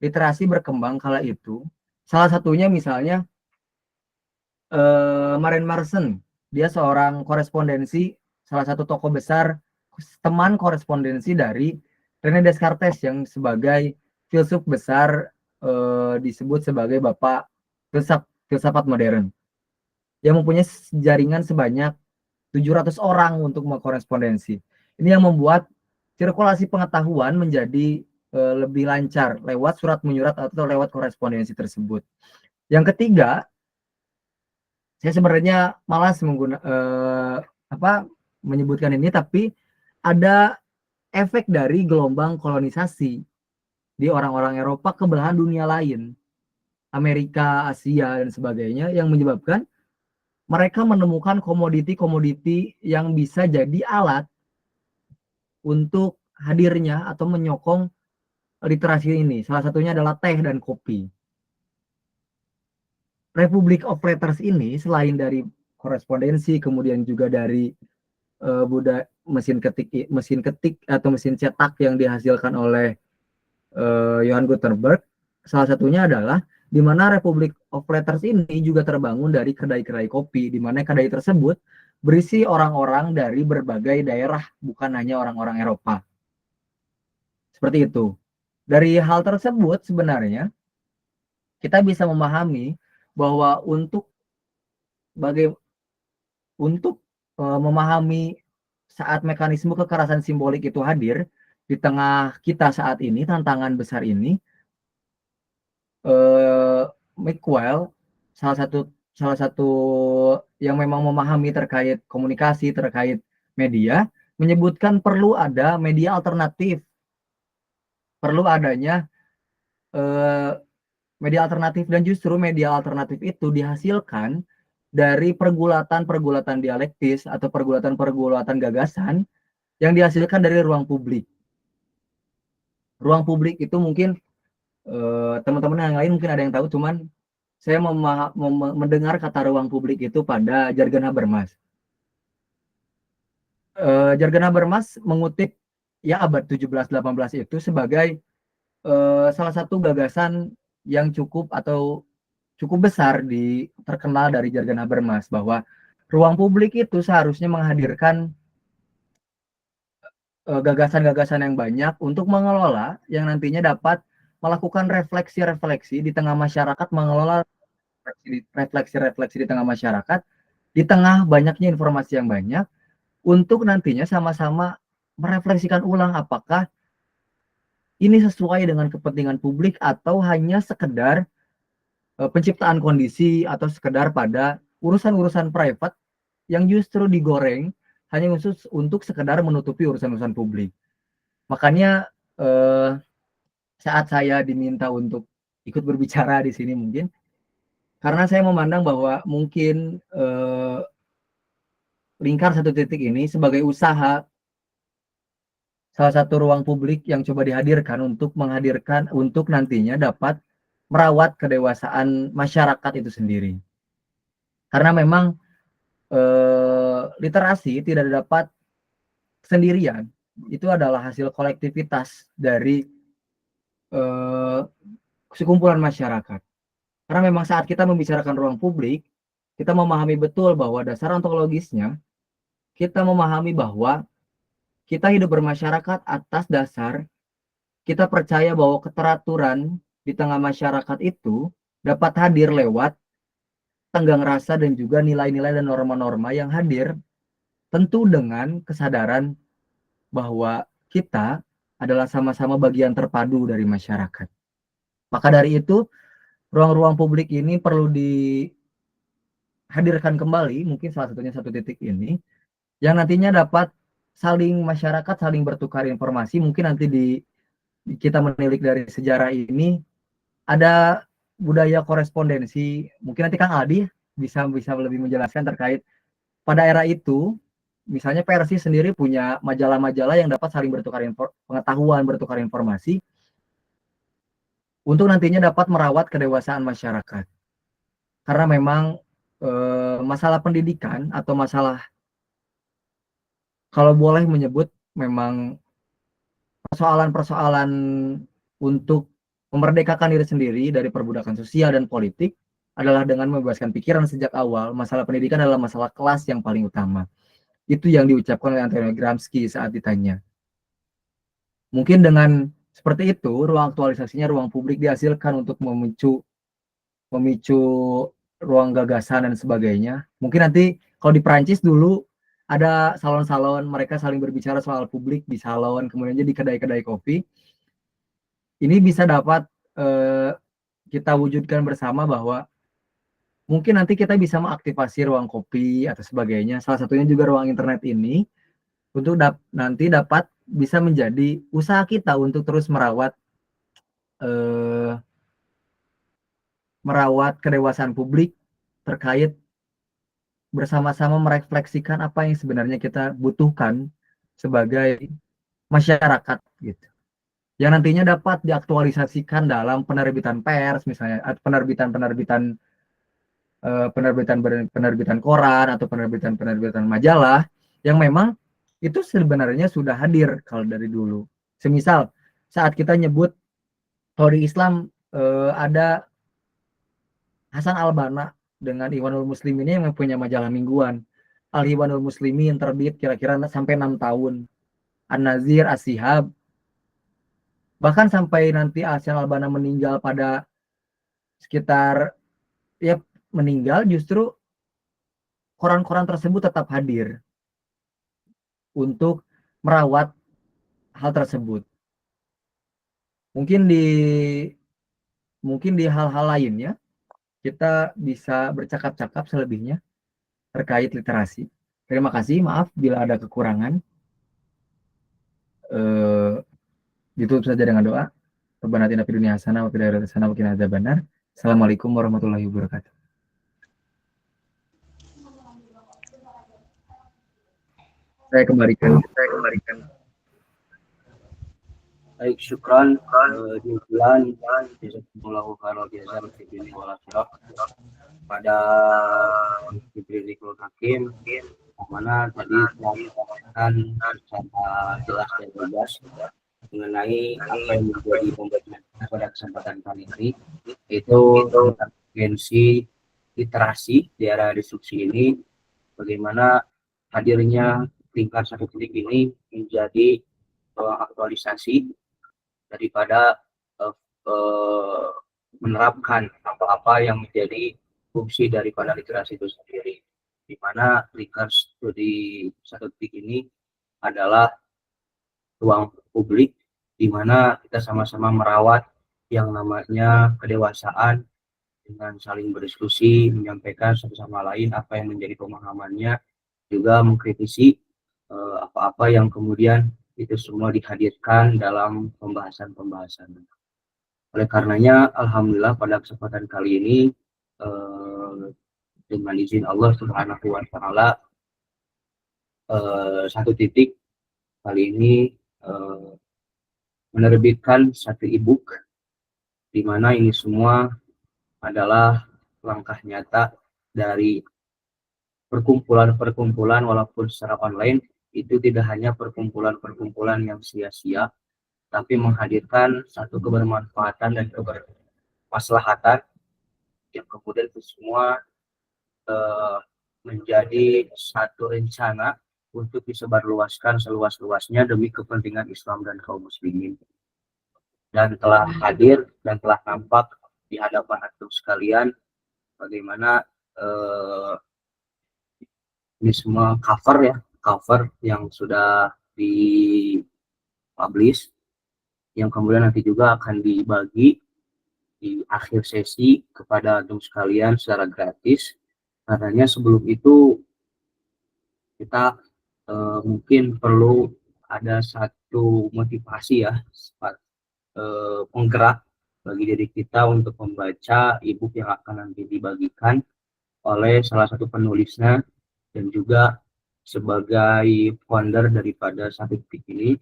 literasi berkembang kala itu. Salah satunya misalnya Maren Marsen, dia seorang korespondensi, salah satu tokoh besar, teman korespondensi dari René Descartes yang sebagai filsuf besar disebut sebagai bapak filsafat modern, yang mempunyai jaringan sebanyak 700 orang untuk mengkorespondensi. Ini yang membuat sirkulasi pengetahuan menjadi lebih lancar lewat surat menyurat atau lewat korespondensi tersebut. Yang ketiga, saya sebenarnya malas menyebutkan ini, tapi ada efek dari gelombang kolonisasi di orang-orang Eropa ke belahan dunia lain, Amerika, Asia, dan sebagainya, yang menyebabkan mereka menemukan komoditi-komoditi yang bisa jadi alat untuk hadirnya atau menyokong literasi ini. Salah satunya adalah teh dan kopi. Republic of Letters ini selain dari korespondensi, kemudian juga dari mesin ketik atau mesin cetak yang dihasilkan oleh Johann Gutenberg, salah satunya adalah di mana Republic of Letters ini juga terbangun dari kedai-kedai kopi, di mana kedai tersebut berisi orang-orang dari berbagai daerah, bukan hanya orang-orang Eropa. Seperti itu. Dari hal tersebut sebenarnya kita bisa memahami bahwa untuk memahami saat mekanisme kekerasan simbolik itu hadir di tengah kita saat ini, tantangan besar ini, Mickwell, salah satu yang memang memahami terkait komunikasi, terkait media, menyebutkan perlu ada media alternatif, perlu adanya media alternatif, dan justru media alternatif itu dihasilkan dari pergulatan-pergulatan dialektis atau pergulatan-pergulatan gagasan yang dihasilkan dari ruang publik. Ruang publik itu mungkin teman-teman yang lain mungkin ada yang tahu, cuman saya mendengar kata ruang publik itu pada Jürgen Habermas. Jürgen Habermas mengutip ya abad 17-18 itu sebagai salah satu gagasan yang cukup besar terkenal dari Jürgen Habermas, bahwa ruang publik itu seharusnya menghadirkan gagasan-gagasan yang banyak untuk mengelola, yang nantinya dapat melakukan refleksi-refleksi di tengah masyarakat, mengelola refleksi-refleksi di tengah masyarakat, di tengah banyaknya informasi yang banyak, untuk nantinya sama-sama merefleksikan ulang apakah ini sesuai dengan kepentingan publik atau hanya sekedar penciptaan kondisi atau sekedar pada urusan-urusan private yang justru digoreng hanya khusus untuk sekedar menutupi urusan-urusan publik. Makanya saat saya diminta untuk ikut berbicara di sini, mungkin karena saya memandang bahwa mungkin lingkar satu titik ini sebagai usaha, salah satu ruang publik yang coba dihadirkan untuk nantinya dapat merawat kedewasaan masyarakat itu sendiri. Karena memang literasi tidak dapat sendirian, itu adalah hasil kolektivitas dari sekumpulan masyarakat. Karena memang saat kita membicarakan ruang publik, kita memahami betul bahwa dasar ontologisnya, kita memahami bahwa kita hidup bermasyarakat atas dasar kita percaya bahwa keteraturan di tengah masyarakat itu dapat hadir lewat tenggang rasa dan juga nilai-nilai dan norma-norma yang hadir tentu dengan kesadaran bahwa kita adalah sama-sama bagian terpadu dari masyarakat. Maka dari itu, ruang-ruang publik ini perlu dihadirkan kembali, mungkin salah satunya satu titik ini, yang nantinya dapat masyarakat saling bertukar informasi. Mungkin nanti kita menilik dari sejarah ini, ada budaya korespondensi, mungkin nanti Kang Aldi bisa lebih menjelaskan terkait pada era itu. Misalnya Persi sendiri punya majalah-majalah yang dapat saling bertukar pengetahuan, bertukar informasi, untuk nantinya dapat merawat kedewasaan masyarakat. Karena memang masalah pendidikan atau masalah kalau boleh menyebut memang persoalan-persoalan untuk memerdekakan diri sendiri dari perbudakan sosial dan politik adalah dengan membebaskan pikiran sejak awal. Masalah pendidikan adalah masalah kelas yang paling utama. Itu yang diucapkan oleh Antonio Gramsci saat ditanya. Mungkin dengan seperti itu, ruang aktualisasinya ruang publik dihasilkan untuk memicu ruang gagasan dan sebagainya. Mungkin nanti kalau di Perancis dulu ada salon-salon, mereka saling berbicara soal publik di salon, kemudian jadi kedai-kedai kopi. Ini bisa dapat kita wujudkan bersama bahwa mungkin nanti kita bisa mengaktifasi ruang kopi atau sebagainya. Salah satunya juga ruang internet ini untuk nanti dapat bisa menjadi usaha kita untuk terus merawat kedewasaan publik terkait bersama-sama merefleksikan apa yang sebenarnya kita butuhkan sebagai masyarakat gitu. Yang nantinya dapat diaktualisasikan dalam penerbitan pers misalnya, atau penerbitan koran atau penerbitan majalah yang memang itu sebenarnya sudah hadir kalau dari dulu. Semisal saat kita nyebut kalau di Islam ada Hasan Al-Banna dengan Iwanul Muslimin yang mempunyai majalah mingguan. Al-Iwanul Muslimin terbit kira-kira sampai 6 tahun. An-Nazir, As-Sihab. Bahkan sampai nanti Hasan Al-Banna meninggal pada sekitar meninggal, justru koran-koran tersebut tetap hadir untuk merawat hal tersebut. Mungkin di hal-hal lainnya kita bisa bercakap-cakap selebihnya terkait literasi. Terima kasih, maaf bila ada kekurangan. Ditutup saja dengan doa. Rabbana atina fid dunya hasanah wa fil akhirati hasanah wa qina adzabannar. Assalamualaikum warahmatullahi wabarakatuh. Saya kembalikan. Baik, syukran jazakumullahu khairal jazaa fi dunya wal akhirah pada Jibril Hakim, mana tadi menyampaikan secara jelas dan bebas mengenai apa yang menjadi pembelajaran pada kesempatan kali ini, yaitu tentang urgensi literasi di era disrupsi ini, bagaimana hadirnya tingkat 1 titik ini menjadi aktualisasi daripada menerapkan apa-apa yang menjadi fungsi daripada literasi itu sendiri, di mana Likers di 1 titik ini adalah ruang publik di mana kita sama-sama merawat yang namanya kedewasaan dengan saling berdiskusi, menyampaikan satu sama lain apa yang menjadi pemahamannya, juga mengkritisi apa-apa yang kemudian itu semua dihadirkan dalam pembahasan-pembahasan. Oleh karenanya, alhamdulillah pada kesempatan kali ini dengan izin Allah Subhanahu wa taala 1 titik kali ini menerbitkan 1 e-book di mana ini semua adalah langkah nyata dari perkumpulan-perkumpulan walaupun secara online itu tidak hanya perkumpulan-perkumpulan yang sia-sia, tapi menghadirkan satu kebermanfaatan dan kebermaslahatan yang kemudian itu semua menjadi satu rencana untuk disebarluaskan seluas-luasnya demi kepentingan Islam dan kaum muslimin. Dan telah hadir dan telah nampak di hadapan antum sekalian bagaimana ini semua cover yang sudah dipublish, yang kemudian nanti juga akan dibagi di akhir sesi kepada antum sekalian secara gratis. Karena sebelum itu kita mungkin perlu ada satu motivasi ya, penggerak bagi diri kita untuk membaca e-book yang akan nanti dibagikan oleh salah satu penulisnya dan juga sebagai founder daripada 1 titik ini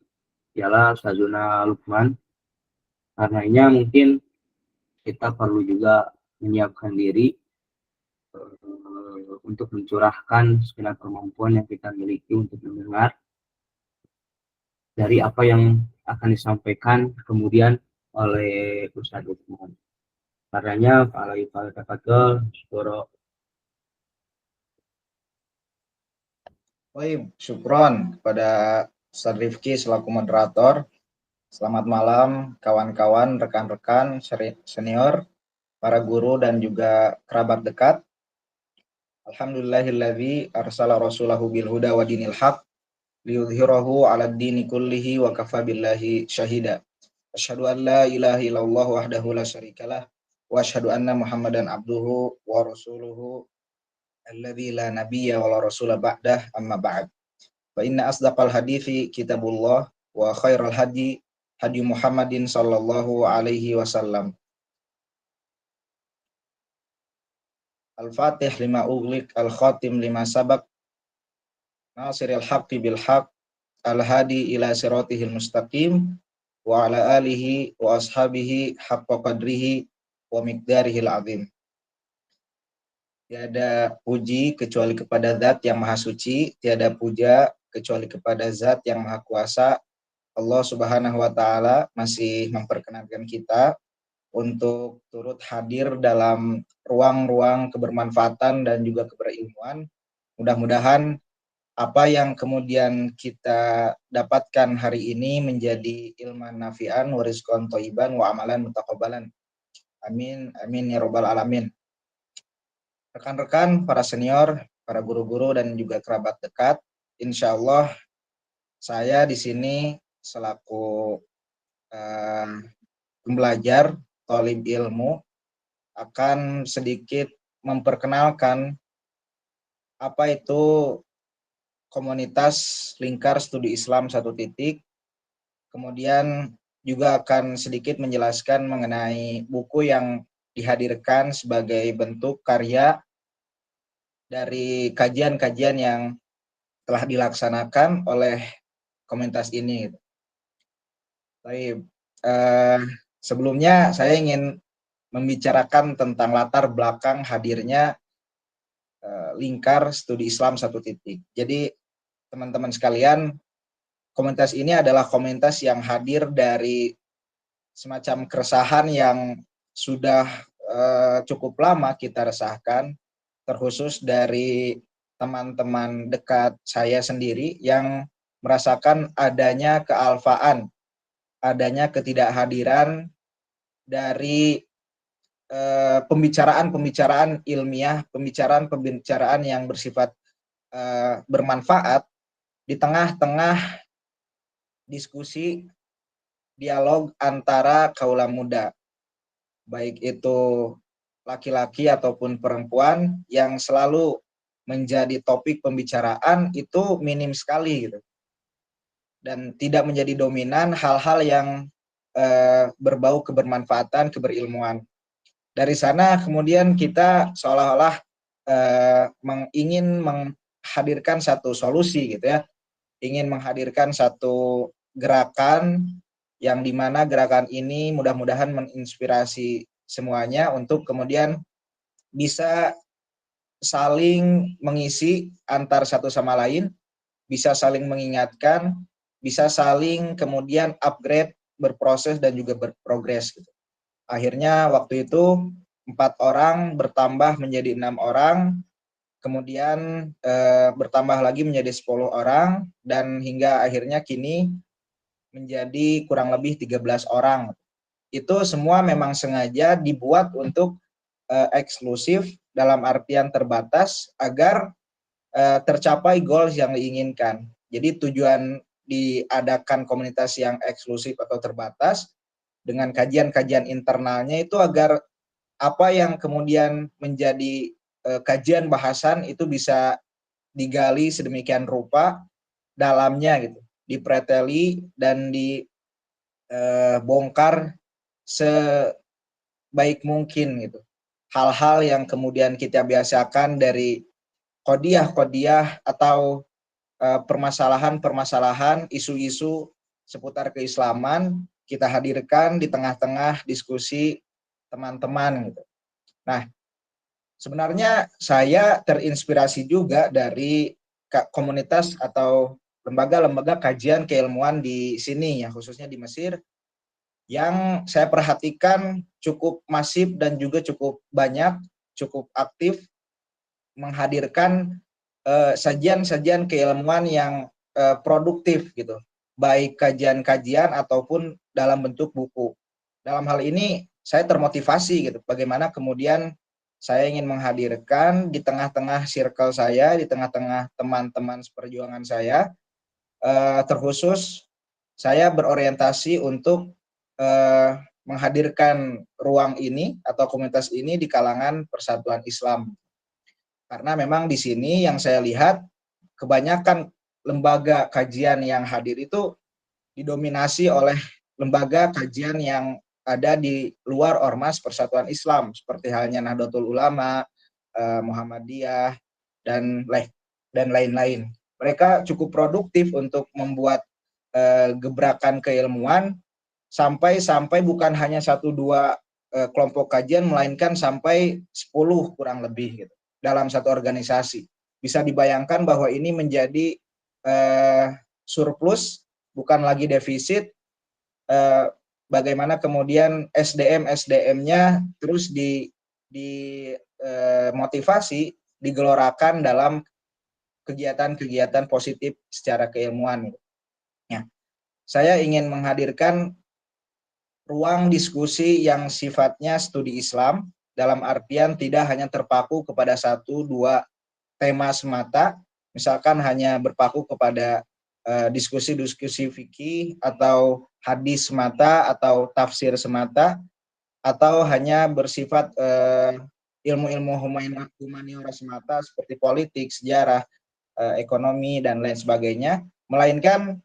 ialah Ustazuna Lukman. Karenanya mungkin kita perlu juga menyiapkan diri untuk mencurahkan segenap kemampuan yang kita miliki untuk mendengar dari apa yang akan disampaikan kemudian oleh Ustadz Utsman. Karenanya kalau tafadhol syukur. Baik, syukron kepada Ustaz Rifki selaku moderator. Selamat malam kawan-kawan, rekan-rekan senior, para guru dan juga kerabat dekat. Alhamdulillahilladzi arsala rasulahu bil huda wa dinil haq liyudhhirahu 'alad dini kullihi wa kafa billahi syahida. Asyhadu an la ilaha illallah wahdahu la syarikalah wa asyhadu anna Muhammadan abduhu wa rasuluhu alladzi la nabiyya wa la rasula ba'dah, amma ba'd. Fa inna asdaqal hadithi kitabullah wa khairal hadi hadi Muhammadin sallallahu alaihi wasallam. Al-Fatih lima ughliq, al-khatim lima sabaq, nasiril haqqi bil haqq, al-hadi ila siratihil mustaqim, wa ala alihi wa ashabihi haqqa qadrihi wa miqdarihil azim. Tiada puji kecuali kepada Zat yang Maha Suci, tiada puja kecuali kepada Zat yang Maha Kuasa. Allah Subhanahu wa Ta'ala masih memperkenankan kita untuk turut hadir dalam ruang-ruang kebermanfaatan dan juga keberilmuan. Mudah-mudahan apa yang kemudian kita dapatkan hari ini menjadi ilman nafi'an, wa rizqan thayyiban, wa amalan mutaqabbalan. Amin, amin ya rabbal alamin. Rekan-rekan, para senior, para guru-guru dan juga kerabat dekat, insya Allah saya di sini selaku pembelajar thalib ilmu akan sedikit memperkenalkan apa itu komunitas Lingkar Studi Islam 1 Titik. Kemudian juga akan sedikit menjelaskan mengenai buku yang dihadirkan sebagai bentuk karya dari kajian-kajian yang telah dilaksanakan oleh komunitas ini. Baik, sebelumnya saya ingin membicarakan tentang latar belakang hadirnya Lingkar Studi Islam 1 Titik. Jadi teman-teman sekalian, komunitas ini adalah komunitas yang hadir dari semacam keresahan yang sudah cukup lama kita resahkan, terkhusus dari teman-teman dekat saya sendiri yang merasakan adanya kealfaan, adanya ketidakhadiran dari pembicaraan-pembicaraan ilmiah, pembicaraan-pembicaraan yang bersifat bermanfaat di tengah-tengah diskusi dialog antara kaula muda, baik itu laki-laki ataupun perempuan, yang selalu menjadi topik pembicaraan itu minim sekali gitu, dan tidak menjadi dominan hal-hal yang berbau kebermanfaatan, keberilmuan. Dari sana kemudian kita seolah-olah ingin menghadirkan satu solusi gitu ya, ingin menghadirkan satu gerakan yang dimana gerakan ini mudah-mudahan menginspirasi semuanya untuk kemudian bisa saling mengisi antar satu sama lain, bisa saling mengingatkan, bisa saling kemudian upgrade, berproses dan juga berprogres gitu. Akhirnya waktu itu 4 orang bertambah menjadi 6 orang, kemudian bertambah lagi menjadi 10 orang, dan hingga akhirnya kini menjadi kurang lebih 13 orang. Itu semua memang sengaja dibuat untuk eksklusif dalam artian terbatas agar tercapai goals yang diinginkan. Jadi tujuan diadakan komunitas yang eksklusif atau terbatas dengan kajian-kajian internalnya itu agar apa yang kemudian menjadi kajian bahasan itu bisa digali sedemikian rupa dalamnya gitu, dipreteli dan dibongkar sebaik mungkin gitu. Hal-hal yang kemudian kita biasakan dari qadiyah atau permasalahan-permasalahan, isu-isu seputar keislaman kita hadirkan di tengah-tengah diskusi teman-teman gitu. Nah, sebenarnya saya terinspirasi juga dari komunitas atau lembaga-lembaga kajian keilmuan di sini ya, khususnya di Mesir, yang saya perhatikan cukup masif dan juga cukup banyak, cukup aktif menghadirkan sajian-sajian keilmuan yang produktif gitu, baik kajian-kajian ataupun dalam bentuk buku. Dalam hal ini saya termotivasi gitu, bagaimana kemudian saya ingin menghadirkan di tengah-tengah circle saya, di tengah-tengah teman-teman seperjuangan saya, terkhusus saya berorientasi untuk menghadirkan ruang ini atau komunitas ini di kalangan Persatuan Islam. Karena memang di sini yang saya lihat kebanyakan lembaga kajian yang hadir itu didominasi oleh lembaga kajian yang ada di luar Ormas Persatuan Islam, seperti halnya Nahdlatul Ulama, Muhammadiyah, dan lain-lain. Mereka cukup produktif untuk membuat gebrakan keilmuan sampai bukan hanya 1-2 kelompok kajian, melainkan sampai 10 kurang lebih gitu, dalam satu organisasi. Bisa dibayangkan bahwa ini menjadi surplus, bukan lagi defisit. Bagaimana kemudian SDM-nya terus motivasi, digelorakan dalam kegiatan-kegiatan positif secara keilmuan. Ya. Saya ingin menghadirkan ruang diskusi yang sifatnya studi Islam, dalam artian tidak hanya terpaku kepada 1-2 tema semata, misalkan hanya berpaku kepada diskusi-diskusi fikih atau hadis semata atau tafsir semata, atau hanya bersifat ilmu-ilmu humaniora semata seperti politik, sejarah, ekonomi, dan lain sebagainya, melainkan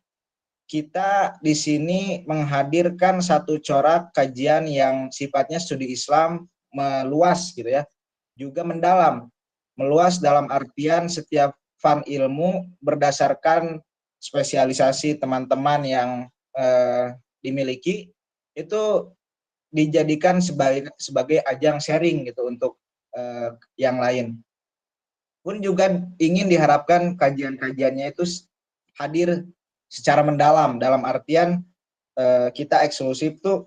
kita di sini menghadirkan satu corak kajian yang sifatnya studi Islam meluas gitu ya, juga mendalam. Meluas dalam artian setiap fan ilmu berdasarkan spesialisasi teman-teman yang dimiliki itu dijadikan sebagai ajang sharing gitu untuk yang lain. Pun juga ingin diharapkan kajian-kajiannya itu hadir secara mendalam, dalam artian kita eksklusif tuh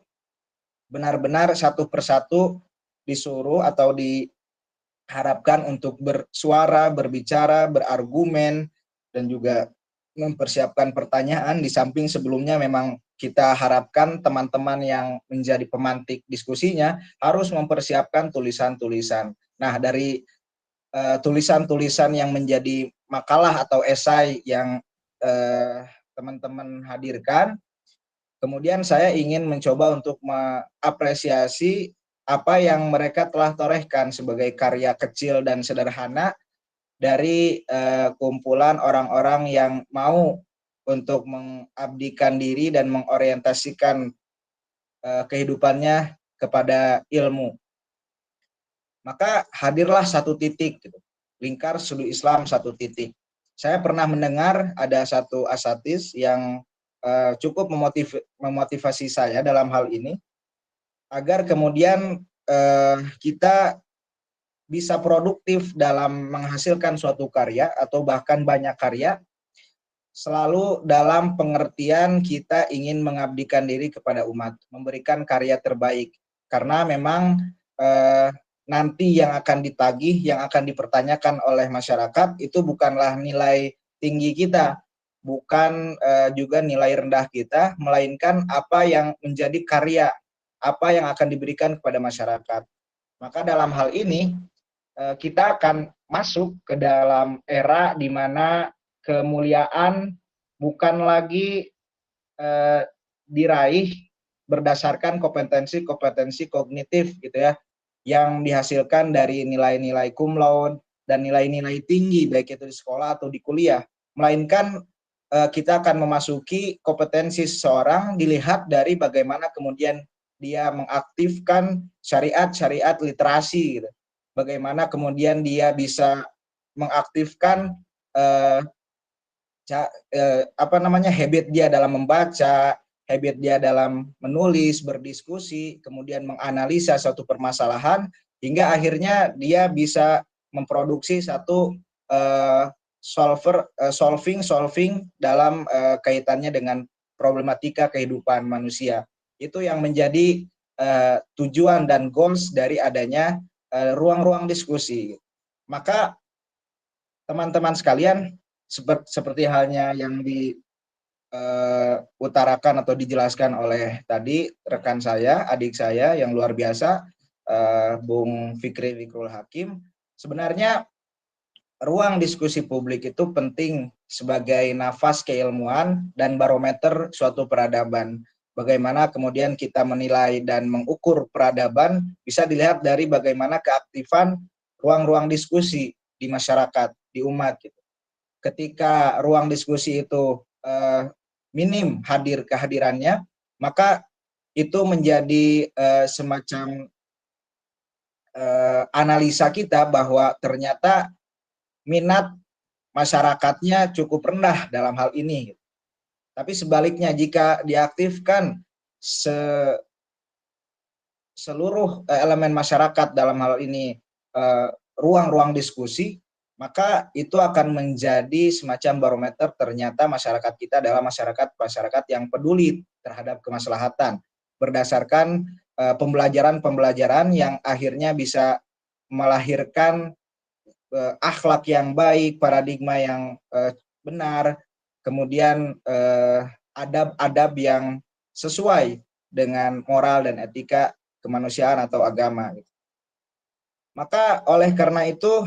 benar-benar satu persatu disuruh atau diharapkan untuk bersuara, berbicara, berargumen, dan juga mempersiapkan pertanyaan. Di samping sebelumnya memang kita harapkan teman-teman yang menjadi pemantik diskusinya harus mempersiapkan tulisan-tulisan. Nah, dari tulisan-tulisan yang menjadi makalah atau esai yang teman-teman hadirkan, kemudian saya ingin mencoba untuk mengapresiasi apa yang mereka telah torehkan sebagai karya kecil dan sederhana dari kumpulan orang-orang yang mau untuk mengabdikan diri dan mengorientasikan kehidupannya kepada ilmu. Maka hadirlah satu titik, gitu. Lingkar studi Islam satu titik. Saya pernah mendengar ada satu asatidz yang cukup memotivasi saya dalam hal ini, agar kemudian kita bisa produktif dalam menghasilkan suatu karya atau bahkan banyak karya, selalu dalam pengertian kita ingin mengabdikan diri kepada umat, memberikan karya terbaik. Karena memang nanti yang akan ditagih, yang akan dipertanyakan oleh masyarakat itu bukanlah nilai tinggi kita, bukan juga nilai rendah kita, melainkan apa yang menjadi karya, apa yang akan diberikan kepada masyarakat. Maka dalam hal ini kita akan masuk ke dalam era di mana kemuliaan bukan lagi diraih berdasarkan kompetensi kognitif gitu ya, yang dihasilkan dari nilai-nilai cum laude dan nilai-nilai tinggi baik itu di sekolah atau di kuliah, melainkan kita akan memasuki kompetensi seseorang dilihat dari bagaimana kemudian dia mengaktifkan syariat literasi gitu. Bagaimana kemudian dia bisa mengaktifkan habit dia dalam membaca, habit dia dalam menulis, berdiskusi, kemudian menganalisa suatu permasalahan, hingga akhirnya dia bisa memproduksi satu solving dalam kaitannya dengan problematika kehidupan manusia. Itu yang menjadi tujuan dan goals dari adanya ruang-ruang diskusi. Maka teman-teman sekalian, seperti halnya yang diutarakan atau dijelaskan oleh tadi rekan saya, adik saya yang luar biasa, Bung Fikri Fikrul Hakim, sebenarnya ruang diskusi publik itu penting sebagai nafas keilmuan dan barometer suatu peradaban. Bagaimana kemudian kita menilai dan mengukur peradaban bisa dilihat dari bagaimana keaktifan ruang-ruang diskusi di masyarakat, di umat. Gitu. Ketika ruang diskusi itu minim kehadirannya, maka itu menjadi semacam analisa kita bahwa ternyata minat masyarakatnya cukup rendah dalam hal ini. Tapi sebaliknya, jika diaktifkan seluruh elemen masyarakat dalam hal ini ruang-ruang diskusi, maka itu akan menjadi semacam barometer ternyata masyarakat kita adalah masyarakat yang peduli terhadap kemaslahatan berdasarkan pembelajaran yang akhirnya bisa melahirkan akhlak yang baik, paradigma yang benar, kemudian adab-adab yang sesuai dengan moral dan etika kemanusiaan atau agama. Maka oleh karena itu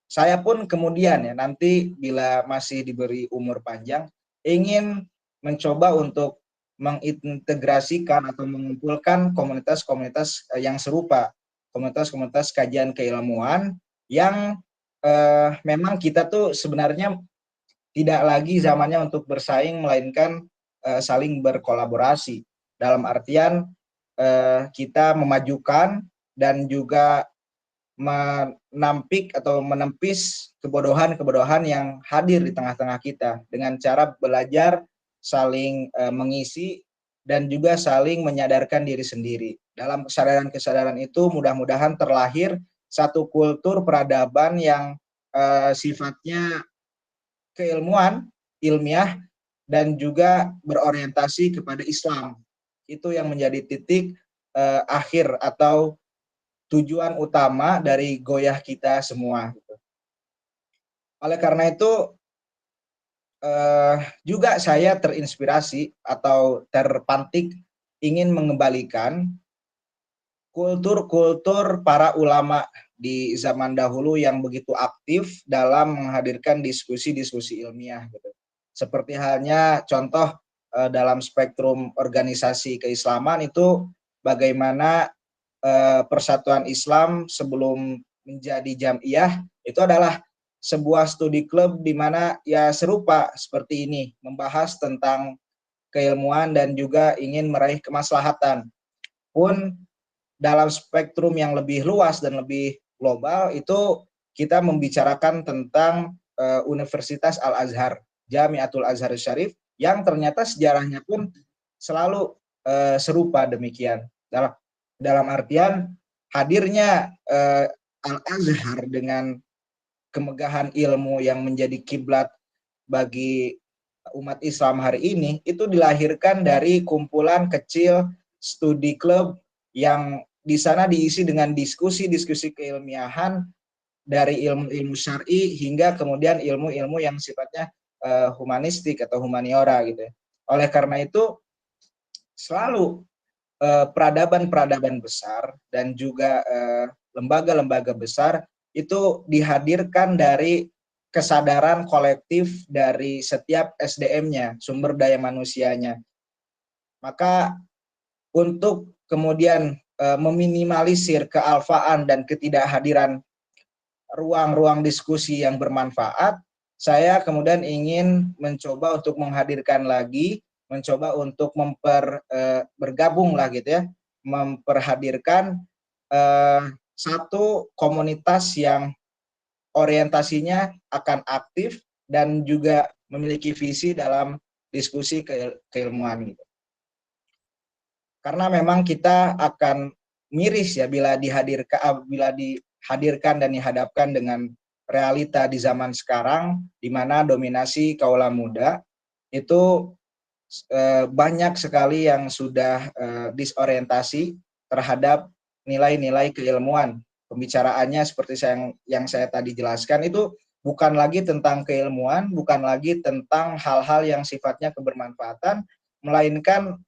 saya pun kemudian ya nanti bila masih diberi umur panjang ingin mencoba untuk mengintegrasikan atau mengumpulkan komunitas-komunitas yang serupa, komunitas-komunitas kajian keilmuan yang memang kita tuh sebenarnya tidak lagi zamannya untuk bersaing, melainkan saling berkolaborasi. Dalam artian kita memajukan dan juga menampik atau menepis kebodohan-kebodohan yang hadir di tengah-tengah kita dengan cara belajar, saling mengisi, dan juga saling menyadarkan diri sendiri. Dalam kesadaran-kesadaran itu mudah-mudahan terlahir satu kultur peradaban yang sifatnya keilmuan, ilmiah, dan juga berorientasi kepada Islam. Itu yang menjadi titik akhir atau tujuan utama dari goyah kita semua. Oleh karena itu, juga saya terinspirasi atau terpantik ingin mengembalikan kultur-kultur para ulama di zaman dahulu yang begitu aktif dalam menghadirkan diskusi-diskusi ilmiah. Gitu. Seperti halnya contoh dalam spektrum organisasi keislaman itu bagaimana Persatuan Islam sebelum menjadi Jam'iyah itu adalah sebuah studi klub di mana ya serupa seperti ini, membahas tentang keilmuan dan juga ingin meraih kemaslahatan. Pun dalam spektrum yang lebih luas dan lebih global itu kita membicarakan tentang Universitas Al-Azhar, Jamiatul Azhar Syarif, yang ternyata sejarahnya pun selalu serupa demikian. Dalam artian hadirnya Al-Azhar dengan kemegahan ilmu yang menjadi kiblat bagi umat Islam hari ini itu dilahirkan dari kumpulan kecil studi klub yang di sana diisi dengan diskusi-diskusi keilmiahan dari ilmu-ilmu syar'i hingga kemudian ilmu-ilmu yang sifatnya humanistik atau humaniora gitu. Oleh karena itu selalu peradaban-peradaban besar dan juga lembaga-lembaga besar itu dihadirkan dari kesadaran kolektif dari setiap SDM-nya, sumber daya manusianya. Maka untuk kemudian meminimalisir kealfaan dan ketidakhadiran ruang-ruang diskusi yang bermanfaat, saya kemudian ingin mencoba untuk menghadirkan lagi, mencoba untuk bergabung lah gitu ya, memperhadirkan satu komunitas yang orientasinya akan aktif dan juga memiliki visi dalam diskusi keilmuan gitu. Karena memang kita akan miris ya bila dihadirkan dan dihadapkan dengan realita di zaman sekarang, di mana dominasi kaula muda itu banyak sekali yang sudah disorientasi terhadap nilai-nilai keilmuan. Pembicaraannya seperti yang saya tadi jelaskan itu bukan lagi tentang keilmuan, bukan lagi tentang hal-hal yang sifatnya kebermanfaatan, melainkan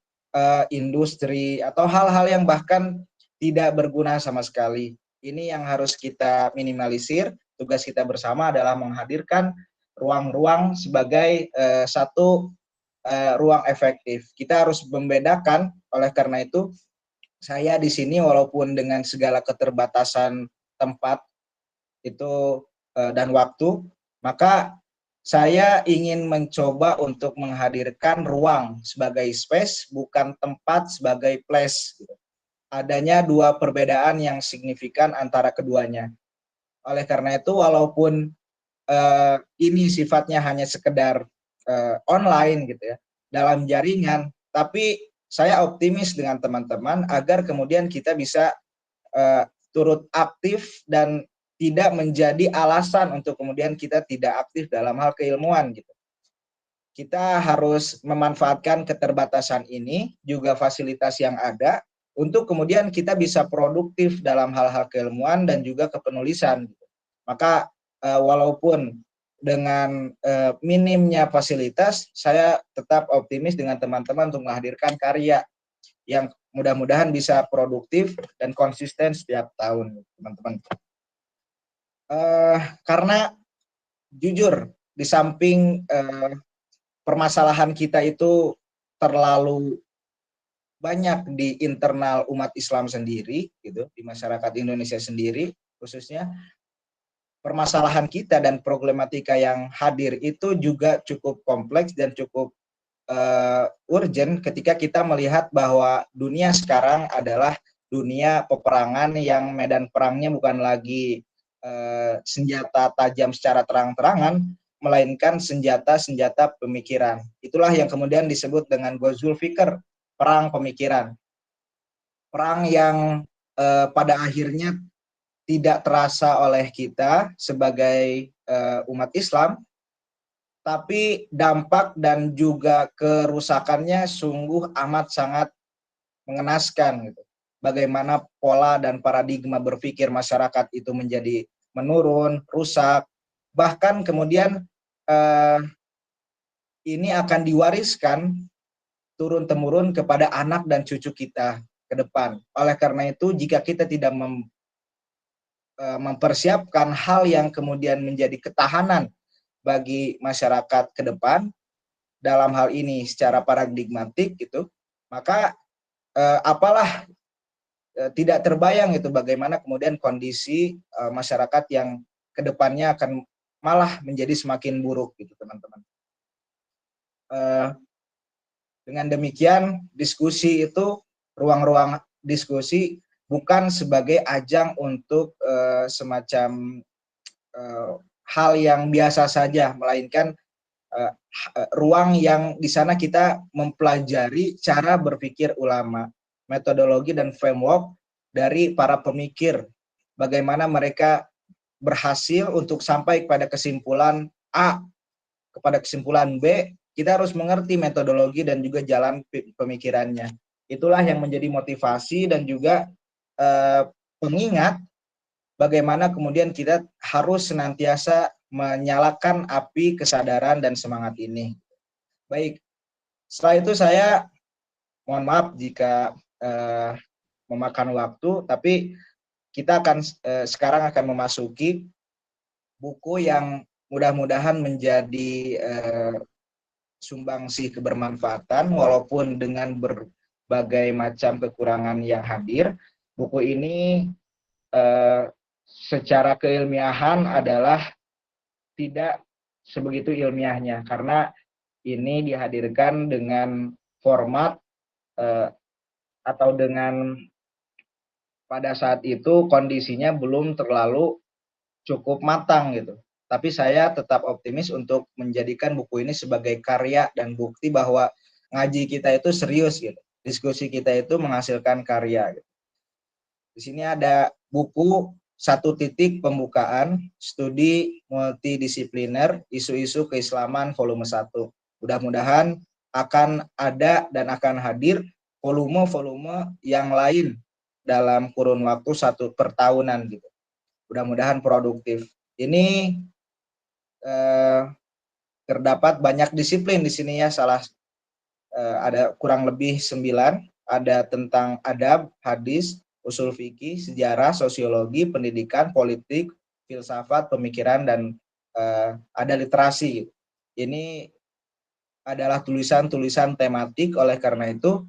industri atau hal-hal yang bahkan tidak berguna sama sekali. Ini yang harus kita minimalisir. Tugas kita bersama adalah menghadirkan ruang-ruang sebagai satu ruang efektif. Kita harus membedakan. Oleh karena itu, saya di sini walaupun dengan segala keterbatasan tempat itu dan waktu, maka saya ingin mencoba untuk menghadirkan ruang sebagai space, bukan tempat sebagai place. Adanya dua perbedaan yang signifikan antara keduanya. Oleh karena itu, walaupun ini sifatnya hanya sekedar online gitu ya, dalam jaringan, tapi saya optimis dengan teman-teman agar kemudian kita bisa turut aktif dan tidak menjadi alasan untuk kemudian kita tidak aktif dalam hal keilmuan gitu. Kita harus memanfaatkan keterbatasan ini, juga fasilitas yang ada, untuk kemudian kita bisa produktif dalam hal-hal keilmuan dan juga kepenulisan. Maka walaupun dengan minimnya fasilitas, saya tetap optimis dengan teman-teman untuk menghadirkan karya yang mudah-mudahan bisa produktif dan konsisten setiap tahun, teman-teman. Karena jujur, di samping permasalahan kita itu terlalu banyak di internal umat Islam sendiri, gitu, di masyarakat Indonesia sendiri khususnya, permasalahan kita dan problematika yang hadir itu juga cukup kompleks dan cukup urgent ketika kita melihat bahwa dunia sekarang adalah dunia peperangan yang medan perangnya bukan lagi senjata tajam secara terang-terangan, melainkan senjata-senjata pemikiran. Itulah yang kemudian disebut dengan Ghazwul Fikr, perang pemikiran. Perang yang pada akhirnya tidak terasa oleh kita sebagai umat Islam, tapi dampak dan juga kerusakannya sungguh amat sangat mengenaskan gitu. Bagaimana pola dan paradigma berpikir masyarakat itu menjadi menurun, rusak, bahkan kemudian ini akan diwariskan turun-temurun kepada anak dan cucu kita ke depan. Oleh karena itu, jika kita tidak mempersiapkan hal yang kemudian menjadi ketahanan bagi masyarakat ke depan, dalam hal ini secara paradigmatik gitu, maka apalah tidak terbayang itu bagaimana kemudian kondisi masyarakat yang kedepannya akan malah menjadi semakin buruk gitu, teman-teman. Dengan demikian, diskusi itu, ruang-ruang diskusi bukan sebagai ajang untuk semacam hal yang biasa saja, melainkan ruang yang di sana kita mempelajari cara berpikir ulama, metodologi dan framework dari para pemikir, bagaimana mereka berhasil untuk sampai kepada kesimpulan A, kepada kesimpulan B. Kita harus mengerti metodologi dan juga jalan pemikirannya. Itulah yang menjadi motivasi dan juga pengingat bagaimana kemudian kita harus senantiasa menyalakan api kesadaran dan semangat ini. Baik, setelah itu saya mohon maaf jika memakan waktu, tapi kita akan sekarang akan memasuki buku yang mudah-mudahan menjadi sumbangsi kebermanfaatan walaupun dengan berbagai macam kekurangan yang hadir. Buku ini secara keilmiahan adalah tidak sebegitu ilmiahnya, karena ini dihadirkan dengan format atau dengan pada saat itu kondisinya belum terlalu cukup matang gitu. Tapi saya tetap optimis untuk menjadikan buku ini sebagai karya dan bukti bahwa ngaji kita itu serius gitu. Diskusi kita itu menghasilkan karya gitu. Di sini ada buku satu titik pembukaan studi multidisipliner isu-isu keislaman volume 1. Mudah-mudahan akan ada dan akan hadir volume-volume yang lain dalam kurun waktu 1 per tahunan gitu. Mudah-mudahan produktif. Ini terdapat banyak disiplin di sini ya, ada kurang lebih 9, ada tentang adab, hadis, usul fikih, sejarah, sosiologi, pendidikan, politik, filsafat, pemikiran, dan ada literasi. Ini adalah tulisan-tulisan tematik, oleh karena itu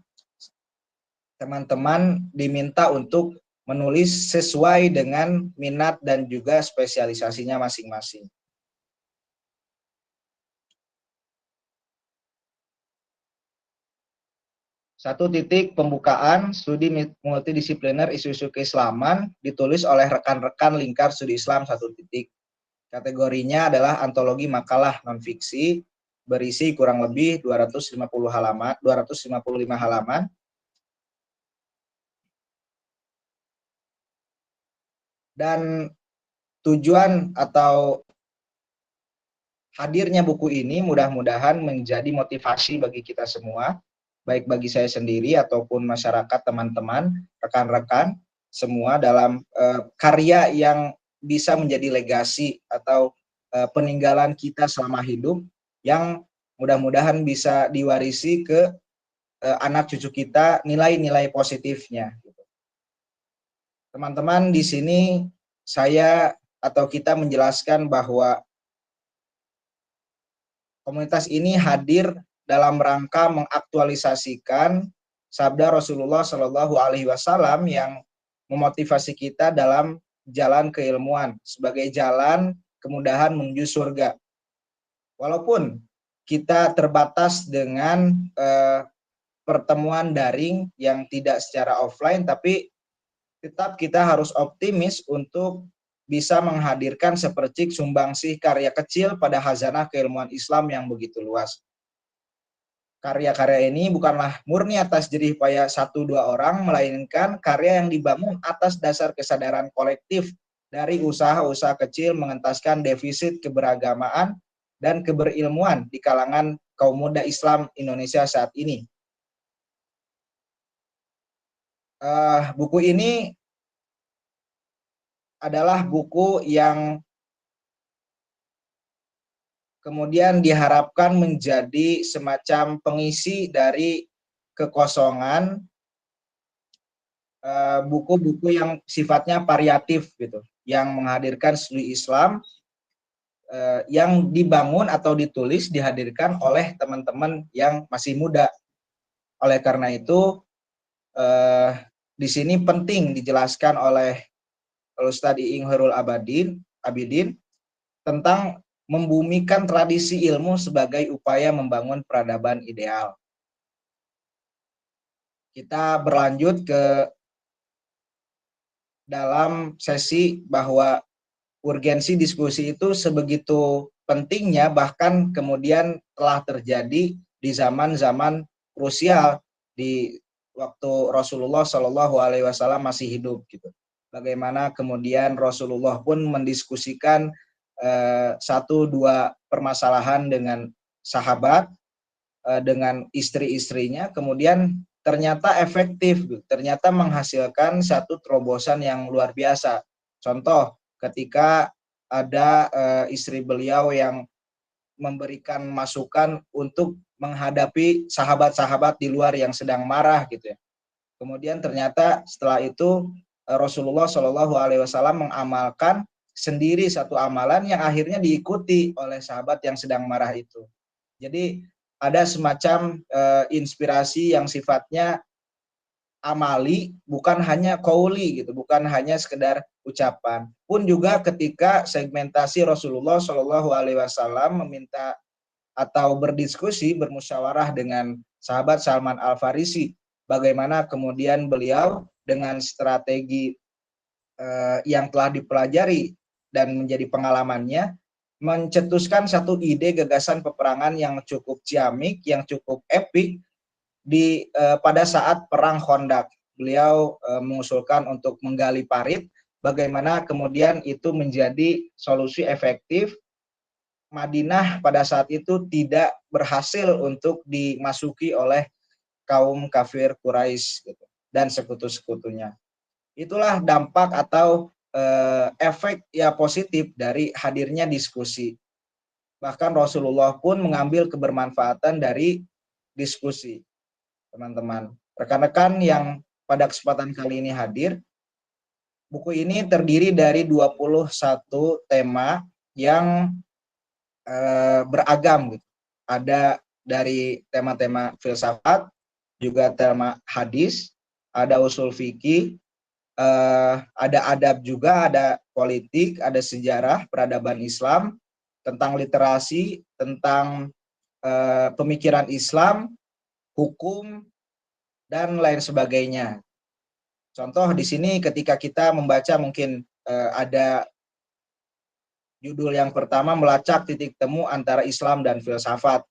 teman-teman diminta untuk menulis sesuai dengan minat dan juga spesialisasinya masing-masing. Satu titik pembukaan studi multidisipliner isu-isu keislaman ditulis oleh rekan-rekan lingkar studi Islam 1 titik. Kategorinya adalah antologi makalah non-fiksi berisi kurang lebih 255 halaman. Dan tujuan atau hadirnya buku ini mudah-mudahan menjadi motivasi bagi kita semua, baik bagi saya sendiri ataupun masyarakat, teman-teman, rekan-rekan semua dalam karya yang bisa menjadi legasi atau peninggalan kita selama hidup yang mudah-mudahan bisa diwarisi ke anak cucu kita nilai-nilai positifnya. Teman-teman, di sini saya atau kita menjelaskan bahwa komunitas ini hadir dalam rangka mengaktualisasikan sabda Rasulullah Shallallahu Alaihi Wasallam yang memotivasi kita dalam jalan keilmuan sebagai jalan kemudahan menuju surga. Walaupun kita terbatas dengan pertemuan daring yang tidak secara offline, tapi tetap kita harus optimis untuk bisa menghadirkan sepercik sumbangsih karya kecil pada khazanah keilmuan Islam yang begitu luas. Karya-karya ini bukanlah murni atas jerih payah 1-2 orang, melainkan karya yang dibangun atas dasar kesadaran kolektif dari usaha-usaha kecil mengentaskan defisit keberagamaan dan keberilmuan di kalangan kaum muda Islam Indonesia saat ini. Buku ini adalah buku yang kemudian diharapkan menjadi semacam pengisi dari kekosongan buku-buku yang sifatnya variatif gitu, yang menghadirkan studi Islam yang dibangun atau ditulis dihadirkan oleh teman-teman yang masih muda. Oleh karena itu di sini penting dijelaskan oleh Ustadz Iing Khairul Abidin tentang membumikan tradisi ilmu sebagai upaya membangun peradaban ideal. Kita berlanjut ke dalam sesi bahwa urgensi diskusi itu sebegitu pentingnya, bahkan kemudian telah terjadi di zaman-zaman krusial di waktu Rasulullah Shallallahu Alaihi Wasallam masih hidup gitu. Bagaimana kemudian Rasulullah pun mendiskusikan 1-2 permasalahan dengan sahabat, dengan istri-istrinya, kemudian ternyata efektif, ternyata menghasilkan satu terobosan yang luar biasa. Contoh, ketika ada istri beliau yang memberikan masukan untuk menghadapi sahabat-sahabat di luar yang sedang marah gitu ya. Kemudian ternyata setelah itu Rasulullah Shallallahu Alaihi Wasallam mengamalkan sendiri satu amalan yang akhirnya diikuti oleh sahabat yang sedang marah itu. Jadi ada semacam inspirasi yang sifatnya amali, bukan hanya qauli gitu, bukan hanya sekedar ucapan. Pun juga ketika segmentasi Rasulullah Shallallahu Alaihi Wasallam meminta atau berdiskusi, bermusyawarah dengan sahabat Salman Al Farisi, bagaimana kemudian beliau dengan strategi yang telah dipelajari dan menjadi pengalamannya mencetuskan satu ide gagasan peperangan yang cukup ciamik, yang cukup epik pada saat perang Khandaq. Beliau mengusulkan untuk menggali parit bagaimana kemudian itu menjadi solusi efektif. Madinah pada saat itu tidak berhasil untuk dimasuki oleh kaum kafir Quraisy gitu, dan sekutu-sekutunya. Itulah dampak atau efek ya positif dari hadirnya diskusi. Bahkan Rasulullah pun mengambil kebermanfaatan dari diskusi, teman-teman. Rekan-rekan yang pada kesempatan kali ini hadir, buku ini terdiri dari 21 tema yang beragam gitu. Ada dari tema-tema filsafat, juga tema hadis, ada usul fikih, ada adab juga, ada politik, ada sejarah, peradaban Islam, tentang literasi, tentang pemikiran Islam, hukum, dan lain sebagainya. Contoh di sini ketika kita membaca mungkin ada judul yang pertama, melacak titik temu antara Islam dan filsafat.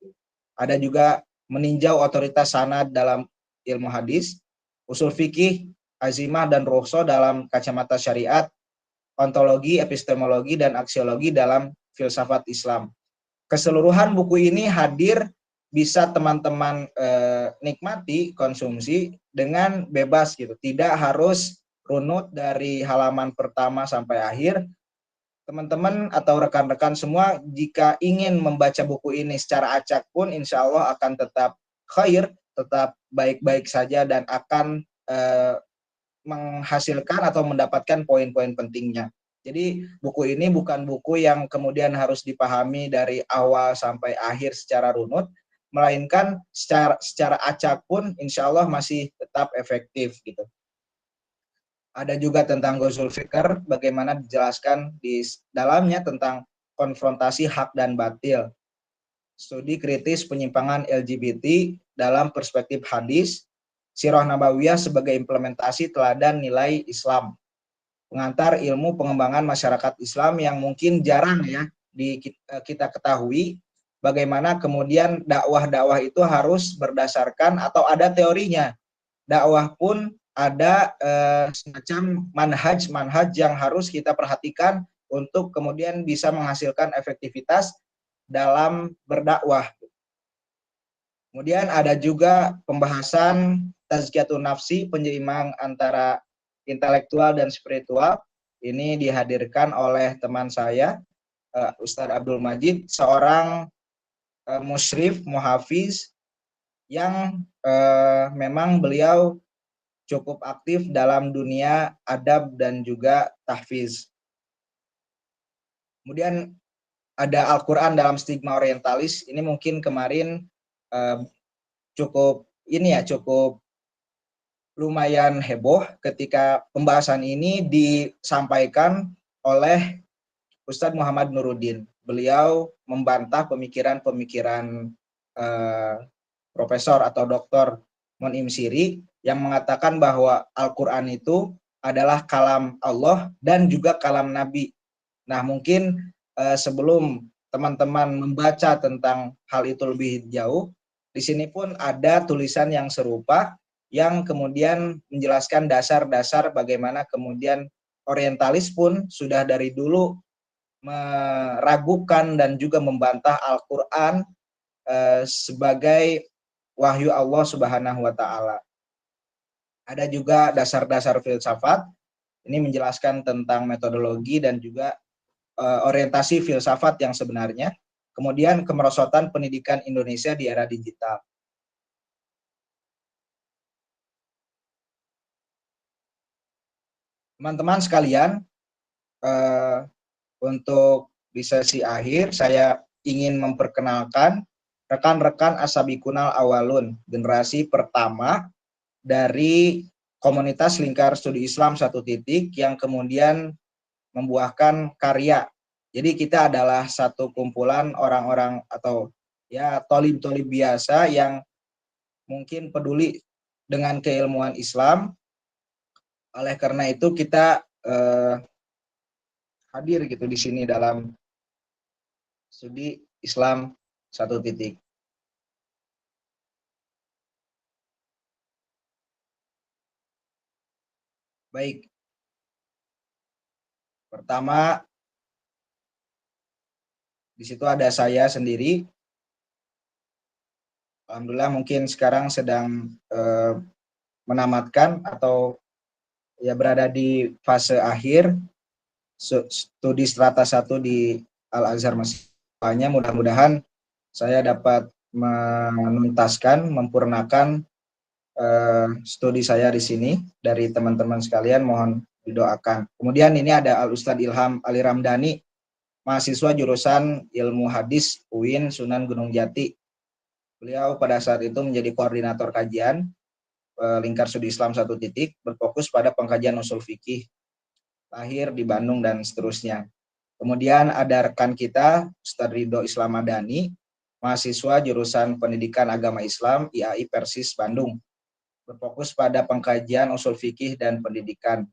Ada juga meninjau otoritas sanad dalam ilmu hadis, usul fikih, azimah dan rukhsah dalam kacamata syariat, ontologi, epistemologi, dan aksiologi dalam filsafat Islam. Keseluruhan buku ini hadir, bisa teman-teman nikmati, konsumsi dengan bebas gitu. Tidak harus runut dari halaman pertama sampai akhir. Teman-teman atau rekan-rekan semua, jika ingin membaca buku ini secara acak pun insya Allah akan tetap khair, tetap baik-baik saja, dan akan menghasilkan atau mendapatkan poin-poin pentingnya. Jadi buku ini bukan buku yang kemudian harus dipahami dari awal sampai akhir secara runut, melainkan secara acak pun insya Allah masih tetap efektif gitu. Ada juga tentang Ghazul Fikr, bagaimana dijelaskan di dalamnya tentang konfrontasi hak dan batil. Studi kritis penyimpangan LGBT dalam perspektif hadis, Sirah Nabawiyah sebagai implementasi teladan nilai Islam. Pengantar ilmu pengembangan masyarakat Islam yang mungkin jarang ya kita ketahui, bagaimana kemudian dakwah-dakwah itu harus berdasarkan atau ada teorinya. Dakwah pun ada semacam manhaj yang harus kita perhatikan untuk kemudian bisa menghasilkan efektivitas dalam berdakwah. Kemudian ada juga pembahasan tazkiyatun nafsi, penyeimbang antara intelektual dan spiritual. Ini dihadirkan oleh teman saya, Ustadz Abdul Majid, seorang musyrif, muhafiz, yang memang beliau cukup aktif dalam dunia adab dan juga tahfiz. Kemudian ada Al-Quran dalam stigma orientalis. Ini mungkin kemarin cukup lumayan heboh ketika pembahasan ini disampaikan oleh Ustadz Muhammad Nuruddin. Beliau membantah pemikiran-pemikiran Profesor atau Dr. Monim Siri yang mengatakan bahwa Al-Quran itu adalah kalam Allah dan juga kalam Nabi. Nah, mungkin sebelum teman-teman membaca tentang hal itu lebih jauh, di sini pun ada tulisan yang serupa yang kemudian menjelaskan dasar-dasar bagaimana kemudian orientalis pun sudah dari dulu meragukan dan juga membantah Al-Quran sebagai wahyu Allah Subhanahu wa Ta'ala. Ada juga dasar-dasar filsafat, ini menjelaskan tentang metodologi dan juga orientasi filsafat yang sebenarnya. Kemudian kemerosotan pendidikan Indonesia di era digital. Teman-teman sekalian, untuk di sesi akhir saya ingin memperkenalkan rekan-rekan Asabikunal Awalun, generasi pertama dari komunitas Lingkar Studi Islam 1 Titik yang kemudian membuahkan karya. Jadi kita adalah satu kumpulan orang-orang atau ya tolib-tolib biasa yang mungkin peduli dengan keilmuan Islam. Oleh karena itu kita hadir gitu di sini dalam studi Islam 1 Titik. Baik. Pertama, di situ ada saya sendiri. Alhamdulillah mungkin sekarang sedang menamatkan atau ya berada di fase akhir studi strata 1 di Al-Azhar Mesir. Mudah-mudahan saya dapat menuntaskan, menyempurnakan studi saya di sini. Dari teman-teman sekalian mohon didoakan. Kemudian ini ada Al-Ustadz Ilham Ali Ramdhani, mahasiswa jurusan Ilmu Hadis UIN Sunan Gunung Jati. Beliau pada saat itu menjadi koordinator kajian Lingkar Studi Islam 1 titik, berfokus pada pengkajian usul fikih, lahir di Bandung dan seterusnya. Kemudian ada rekan kita Ustadz Ridho Islam Madani, mahasiswa jurusan Pendidikan Agama Islam IAI Persis Bandung, berfokus pada pengkajian usul fikih dan pendidikan.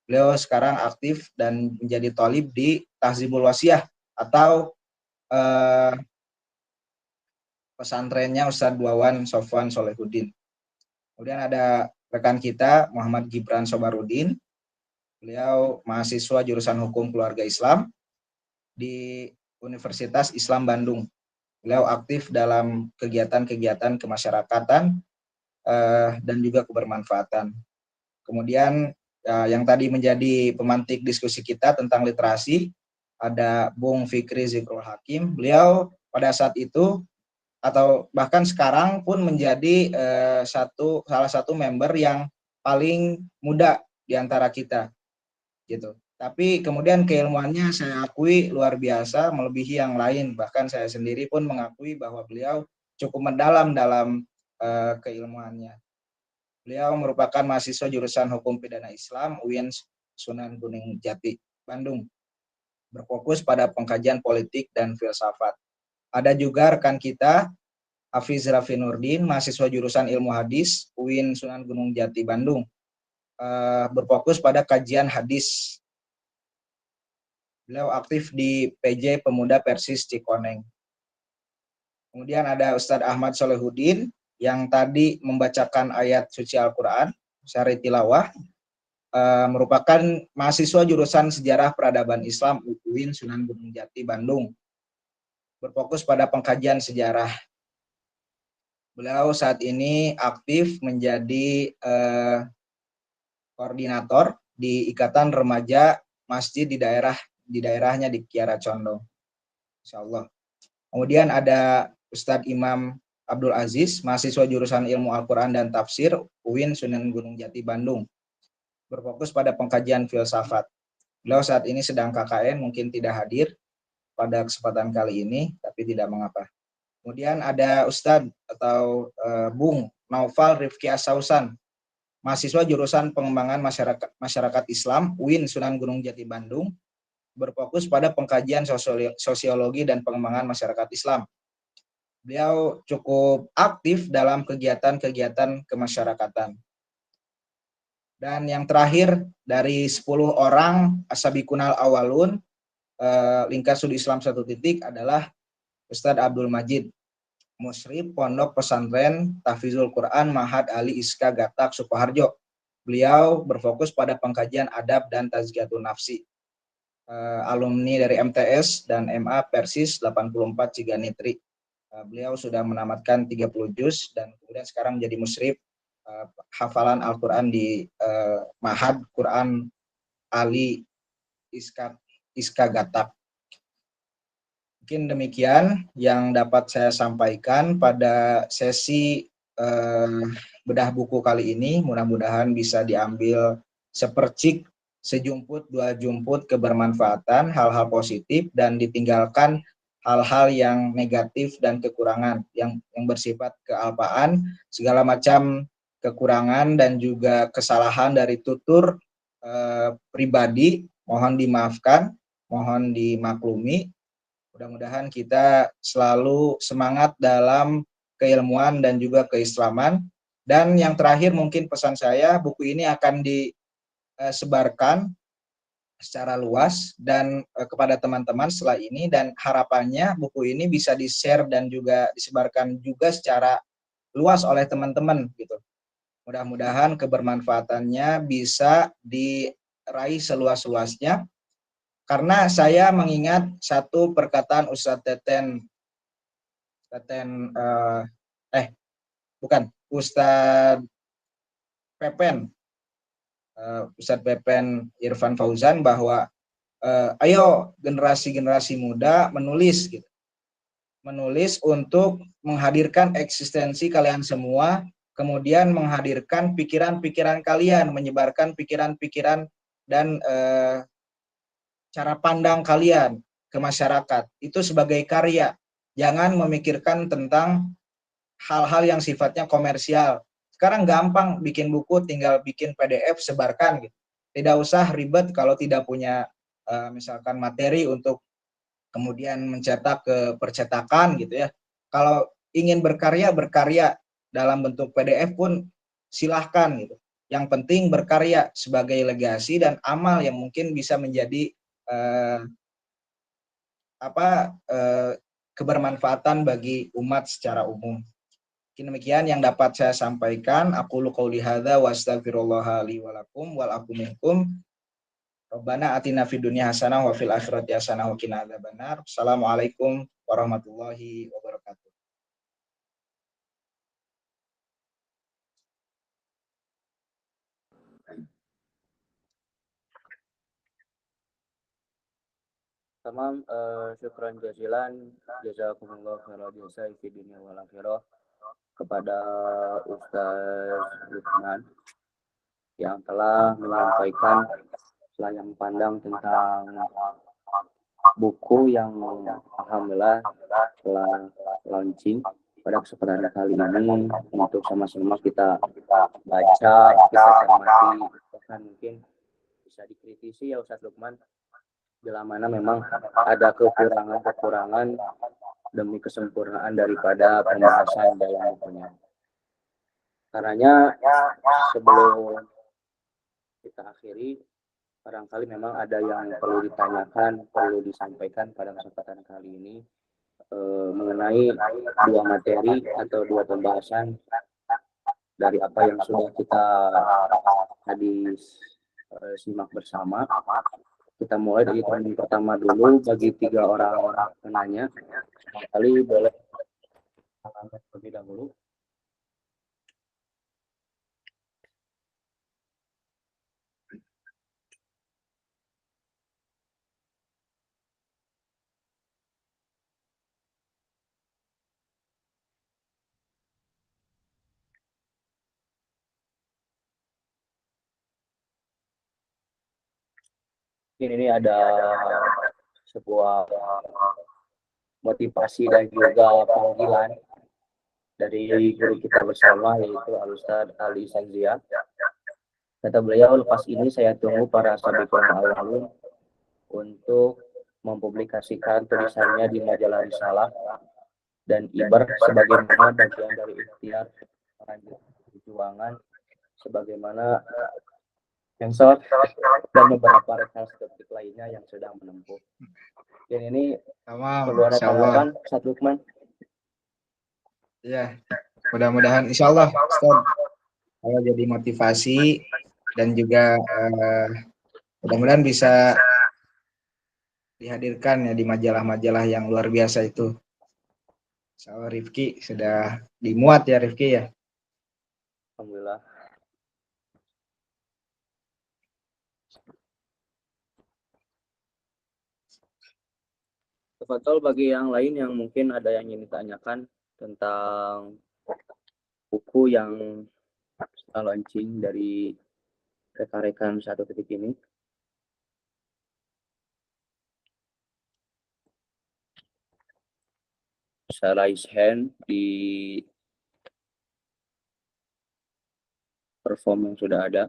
Beliau sekarang aktif dan menjadi thalib di Tahzibul Wasiyah atau pesantrennya Ustadz Wawan Sofwan Solehuddin. Kemudian ada rekan kita Muhammad Gibran Sobarudin. Beliau mahasiswa jurusan Hukum Keluarga Islam di Universitas Islam Bandung. Beliau aktif dalam kegiatan-kegiatan kemasyarakatan dan juga kebermanfaatan. Kemudian yang tadi menjadi pemantik diskusi kita tentang literasi, ada Bung Fikri Zikrul Hakim. Beliau pada saat itu atau bahkan sekarang pun menjadi salah satu member yang paling muda di antara kita, gitu. Tapi kemudian keilmuannya saya akui luar biasa, melebihi yang lain. Bahkan saya sendiri pun mengakui bahwa beliau cukup mendalam dalam keilmuannya. Beliau merupakan mahasiswa jurusan Hukum Pidana Islam UIN Sunan Gunung Jati, Bandung, berfokus pada pengkajian politik dan filsafat. Ada juga rekan kita Hafiz Raffi Nurdin, mahasiswa jurusan Ilmu Hadis UIN Sunan Gunung Jati, Bandung, berfokus pada kajian hadis. Beliau aktif di PJ Pemuda Persis Cikoneng. Kemudian ada Ustadz Ahmad Solehuddin yang tadi membacakan ayat suci Al-Quran, syari tilawah, merupakan mahasiswa jurusan Sejarah Peradaban Islam UIN Sunan Gunung Jati, Bandung, berfokus pada pengkajian sejarah. Beliau saat ini aktif menjadi koordinator di Ikatan Remaja Masjid di daerahnya di Kiara Condong, insyaallah. Kemudian ada Ustadz Imam Abdul Aziz, mahasiswa jurusan Ilmu Al-Quran dan Tafsir UIN Sunan Gunung Jati, Bandung, berfokus pada pengkajian filsafat. Beliau saat ini sedang KKN, mungkin tidak hadir pada kesempatan kali ini, tapi tidak mengapa. Kemudian ada Ustadz atau Bung Naufal Rifki Asausan, mahasiswa jurusan Pengembangan Masyarakat Islam UIN Sunan Gunung Jati, Bandung, berfokus pada pengkajian sosiologi dan pengembangan masyarakat Islam. Beliau cukup aktif dalam kegiatan-kegiatan kemasyarakatan. Dan yang terakhir dari 10 orang Asabiqunal Awalun Lingkar Studi Islam 1 titik adalah Ustadz Abdul Majid, Musyrif Pondok Pesantren Tahfizul Quran Mahad Ali Iska Gatak Sukoharjo. Beliau berfokus pada pengkajian adab dan tazkiyatun nafsi. Alumni dari MTS dan MA Persis 84 Ciganitri. Beliau sudah menamatkan 30 juz dan kemudian sekarang menjadi musyrif hafalan Al-Quran di Mahad Quran Ali Iska Gatak. Mungkin demikian yang dapat saya sampaikan pada sesi bedah buku kali ini. Mudah-mudahan bisa diambil sepercik, sejumput, 2 jumput kebermanfaatan, hal-hal positif, dan ditinggalkan hal-hal yang negatif dan kekurangan yang bersifat kealpaan, segala macam kekurangan dan juga kesalahan dari tutur pribadi mohon dimaafkan, mohon dimaklumi. Mudah-mudahan kita selalu semangat dalam keilmuan dan juga keislaman. Dan yang terakhir mungkin pesan saya, buku ini akan disebarkan secara luas dan kepada teman-teman setelah ini, dan harapannya buku ini bisa di-share dan juga disebarkan juga secara luas oleh teman-teman gitu. Mudah-mudahan kebermanfaatannya bisa diraih seluas-luasnya Karena saya mengingat satu perkataan Ustadz Ustadz Pepen, Ustadz Pepen Irfan Fauzan, bahwa ayo generasi-generasi muda menulis gitu. Menulis untuk menghadirkan eksistensi kalian semua, kemudian menghadirkan pikiran-pikiran kalian, menyebarkan pikiran-pikiran dan cara pandang kalian ke masyarakat. Itu sebagai karya. Jangan memikirkan tentang hal-hal yang sifatnya komersial. Sekarang gampang bikin buku, tinggal bikin PDF, sebarkan gitu. Tidak usah ribet kalau tidak punya misalkan materi untuk kemudian mencetak ke percetakan gitu ya. Kalau ingin berkarya dalam bentuk PDF pun silahkan gitu. Yang penting berkarya sebagai legasi dan amal yang mungkin bisa menjadi kebermanfaatan bagi umat secara umum. Demikian yang dapat saya sampaikan. Aku qouli hadza wa astaghfirullah li wa lakum wal aqum minkum. Rabbana atina fid dunya hasanah wa fil akhirati hasanah wa qina adzabannar. Assalamualaikum warahmatullahi wabarakatuh. Tamam, syukran jazilan, jazakumullah khairan jazaa fi dunya wal akhirah kepada Ustaz Lukman yang telah menyampaikan selayang pandang tentang buku yang alhamdulillah telah launching pada kesempatan kali ini untuk sama-sama kita baca, kita cermati, bahkan mungkin bisa dikritisi ya Ustaz Lukman, bila mana memang ada kekurangan-kekurangan demi kesempurnaan daripada pembahasan dalam bukunya. Karenanya sebelum kita akhiri, barangkali memang ada yang perlu ditanyakan, perlu disampaikan pada kesempatan kali ini mengenai dua materi atau dua pembahasan dari apa yang sudah kita hadis simak bersama. Kita mulai dari poin pertama dulu bagi 3 orang penanya. Kali boleh terlebih dahulu. Ini ada sebuah motivasi dan juga panggilan dari guru kita bersama, yaitu Al-Ustadz Ali Sanzia. Kata beliau, lepas ini saya tunggu para sabiqun al-awwalun untuk mempublikasikan tulisannya di majalah Risalah dan Ibar sebagaimana bagian dari ikhtiar perjuangan sebagaimana sensor dan beberapa rekal skeptik lainnya yang sedang menempuh. Dan ini perlu ada tanggapan, Ustaz Lukman? Ya, mudah-mudahan insyaallah Ustaz kalau jadi motivasi dan juga mudah-mudahan bisa dihadirkan ya di majalah-majalah yang luar biasa itu. Insyaallah Rifki sudah dimuat ya Rifki ya. Alhamdulillah. Betul, bagi yang lain yang mungkin ada yang ingin ditanyakan tentang buku yang launching dari rekan-rekan satu titik ini. Bisa raise hand di perform yang sudah ada.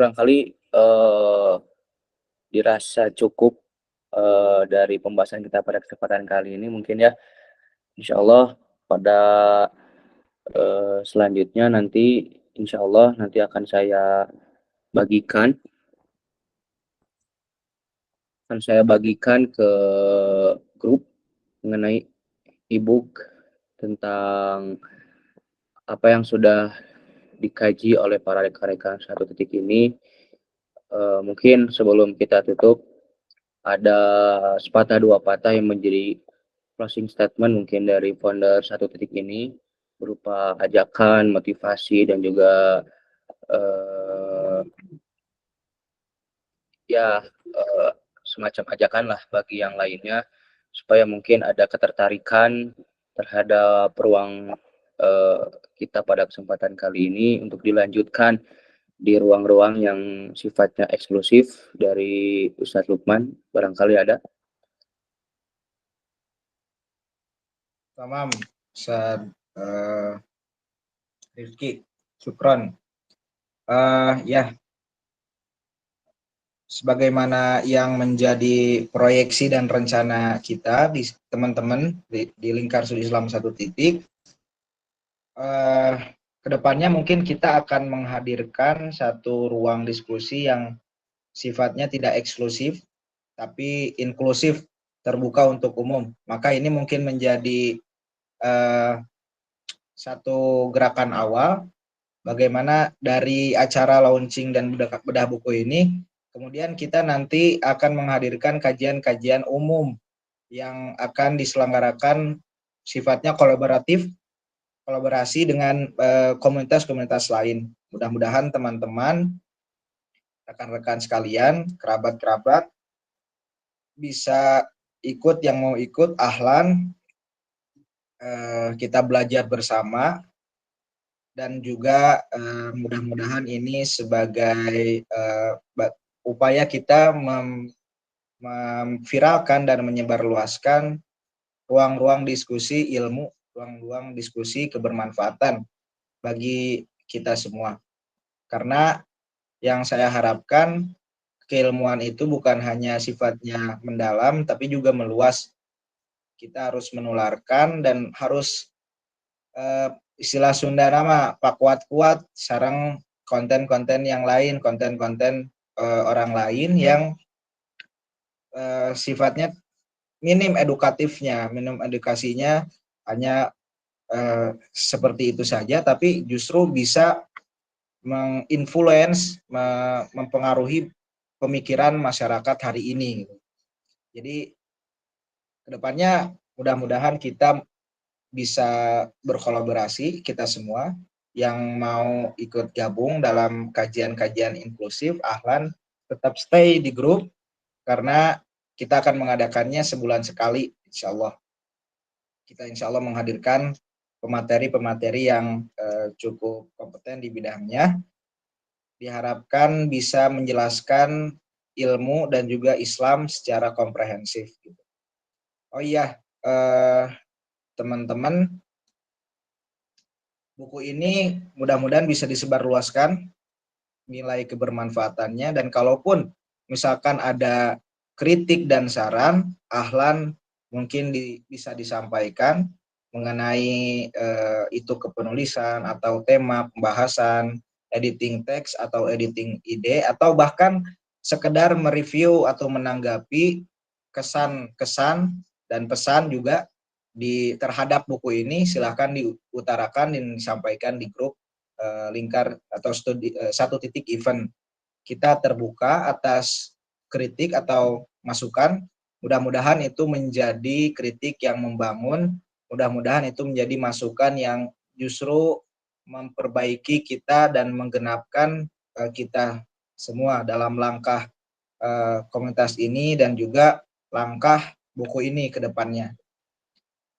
barangkali dirasa cukup dari pembahasan kita pada kesempatan kali ini mungkin ya. Insya Allah pada selanjutnya nanti insya Allah nanti akan saya bagikan ke grup mengenai e-book tentang apa yang sudah dikaji oleh para rekan-rekan satu titik ini. Mungkin sebelum kita tutup ada sepatah dua patah yang menjadi closing statement mungkin dari founder satu titik ini berupa ajakan, motivasi dan juga semacam ajakan lah bagi yang lainnya supaya mungkin ada ketertarikan terhadap ruang kita pada kesempatan kali ini untuk dilanjutkan di ruang-ruang yang sifatnya eksklusif dari Ustadz Lukman, barangkali ada. Tamam, Ustaz Rifki, syukron. Ya, sebagaimana yang menjadi proyeksi dan rencana kita di teman-teman di Lingkar Studi Islam satu titik, kedepannya mungkin kita akan menghadirkan satu ruang diskusi yang sifatnya tidak eksklusif tapi inklusif, terbuka untuk umum. Maka ini mungkin menjadi satu gerakan awal bagaimana dari acara launching dan bedah buku ini kemudian kita nanti akan menghadirkan kajian-kajian umum yang akan diselenggarakan sifatnya kolaborasi dengan komunitas-komunitas lain. Mudah-mudahan teman-teman, rekan-rekan sekalian, kerabat-kerabat bisa ikut, yang mau ikut ahlan, kita belajar bersama dan juga mudah-mudahan ini sebagai upaya kita memviralkan dan menyebarluaskan ruang-ruang diskusi ilmu, ruang-ruang diskusi kebermanfaatan bagi kita semua. Karena yang saya harapkan keilmuan itu bukan hanya sifatnya mendalam tapi juga meluas. Kita harus menularkan dan harus istilah Sunda nama pak kuat-kuat sarang konten-konten yang lain, konten-konten orang lain yang sifatnya minim edukatifnya, minim edukasinya, hanya seperti itu saja, tapi justru bisa menginfluence, mempengaruhi pemikiran masyarakat hari ini. Jadi kedepannya mudah-mudahan kita bisa berkolaborasi, kita semua yang mau ikut gabung dalam kajian-kajian inklusif, ahlan, tetap stay di grup, karena kita akan mengadakannya sebulan sekali, insya Allah. Kita insya Allah menghadirkan pemateri-pemateri yang cukup kompeten di bidangnya. Diharapkan bisa menjelaskan ilmu dan juga Islam secara komprehensif. Oh iya, teman-teman, buku ini mudah-mudahan bisa disebarluaskan nilai kebermanfaatannya, dan kalaupun misalkan ada kritik dan saran, ahlan mungkin bisa disampaikan mengenai itu kepenulisan atau tema pembahasan, editing teks atau editing ide, atau bahkan sekedar mereview atau menanggapi kesan-kesan dan pesan juga terhadap buku ini, silahkan diutarakan dan disampaikan di grup Lingkar atau satu titik event. Kita terbuka atas kritik atau masukan. Mudah-mudahan itu menjadi kritik yang membangun, mudah-mudahan itu menjadi masukan yang justru memperbaiki kita dan menggenapkan kita semua dalam langkah komunitas ini dan juga langkah buku ini ke depannya.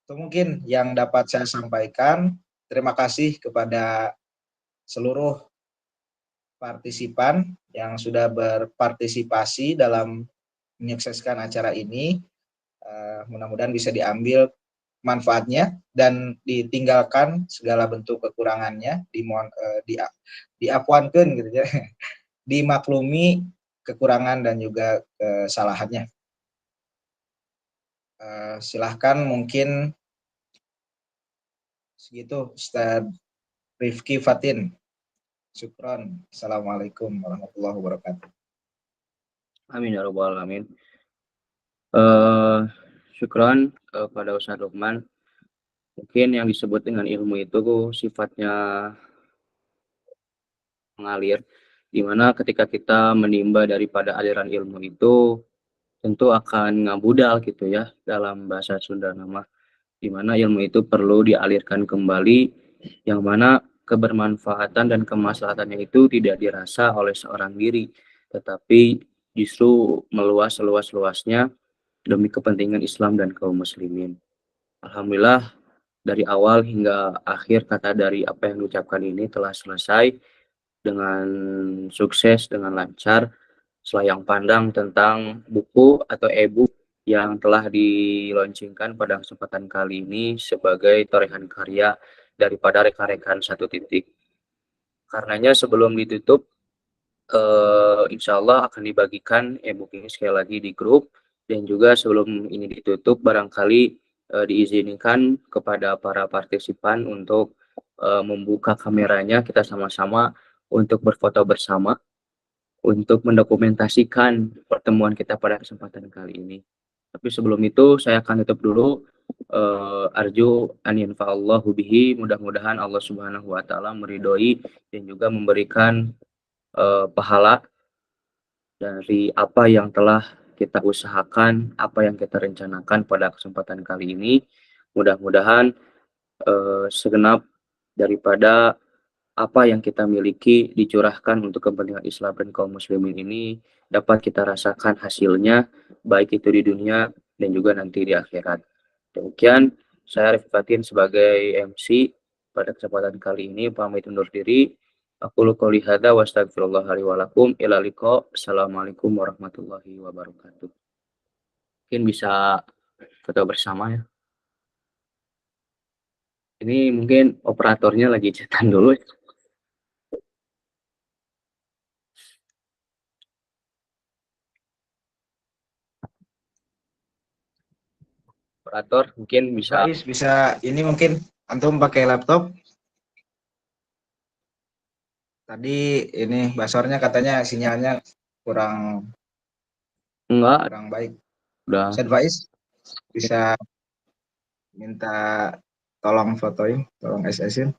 Itu mungkin yang dapat saya sampaikan. Terima kasih kepada seluruh partisipan yang sudah berpartisipasi dalam menyukseskan acara ini. Mudah-mudahan bisa diambil manfaatnya dan ditinggalkan segala bentuk kekurangannya, diapuankeun gitu ya. dimaklumi kekurangan dan juga kesalahannya. Silahkan mungkin segitu Ustaz Rifki Fatin. Syukron. Assalamualaikum warahmatullahi wabarakatuh. Amin ya rabbal alamin. Syukron kepada Ustaz Lukman. Mungkin yang disebut dengan ilmu itu sifatnya mengalir, di mana ketika kita menimba daripada aliran ilmu itu tentu akan ngabudal gitu ya dalam bahasa Sunda nama, di mana ilmu itu perlu dialirkan kembali, yang mana kebermanfaatan dan kemaslahatannya itu tidak dirasa oleh seorang diri, tetapi justru meluas seluas-luasnya demi kepentingan Islam dan kaum muslimin. Alhamdulillah dari awal hingga akhir kata dari apa yang diucapkan ini telah selesai dengan sukses, dengan lancar, selayang pandang tentang buku atau e-book yang telah dilaunchingkan pada kesempatan kali ini sebagai torehan karya daripada rekan-rekan Satu Titik. Karenanya sebelum ditutup, insya Allah akan dibagikan e-book ini sekali lagi di grup, dan juga sebelum ini ditutup barangkali diizinkan kepada para partisipan untuk membuka kameranya, kita sama-sama untuk berfoto bersama untuk mendokumentasikan pertemuan kita pada kesempatan kali ini. Tapi sebelum itu saya akan tutup dulu. Arju an yanfa'allahu bihi, mudah-mudahan Allah Subhanahu wa taala meridhoi dan juga memberikan pahala dari apa yang telah kita usahakan, apa yang kita rencanakan pada kesempatan kali ini. Mudah-mudahan segenap daripada apa yang kita miliki dicurahkan untuk kepentingan Islam dan kaum muslimin ini dapat kita rasakan hasilnya, baik itu di dunia dan juga nanti di akhirat. Demikian, saya Arif Fatin sebagai MC pada kesempatan kali ini pamit undur diri. Aku qouli hadza wa astaghfirullah li wa lakum. Ila liqa. Assalamualaikum warahmatullahi wabarakatuh. Mungkin bisa foto bersama ya. Ini mungkin operatornya lagi cetan dulu. Operator mungkin bisa. Bisa ini mungkin antum pakai laptop. Tadi ini basornya katanya sinyalnya kurang Enggak, baik. udah. Ustaz Faiz bisa minta tolong fotoin, tolong SS-in.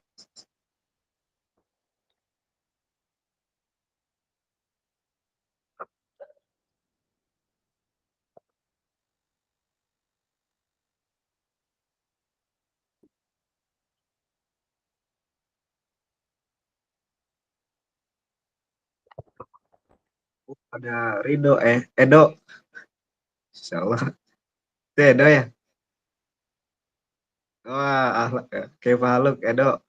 Ada Rido, Edo. Insyaallah. Itu Edo ya? Wah, kayak Haluk, Edo.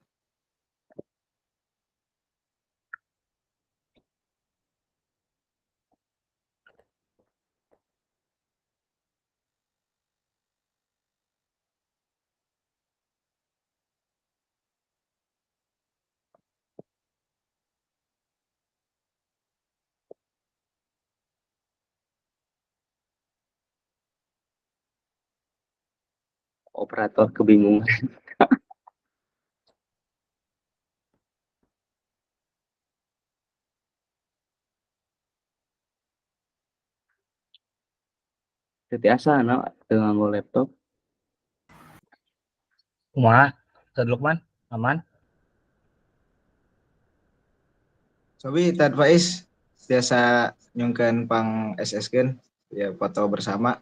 Operator kebingungan. Setiasa anak dengan laptop. Kumaha? Ustaz Lukman, aman? Sobi Tad Faiz biasa nyungkeun pang SS kan ya foto bersama.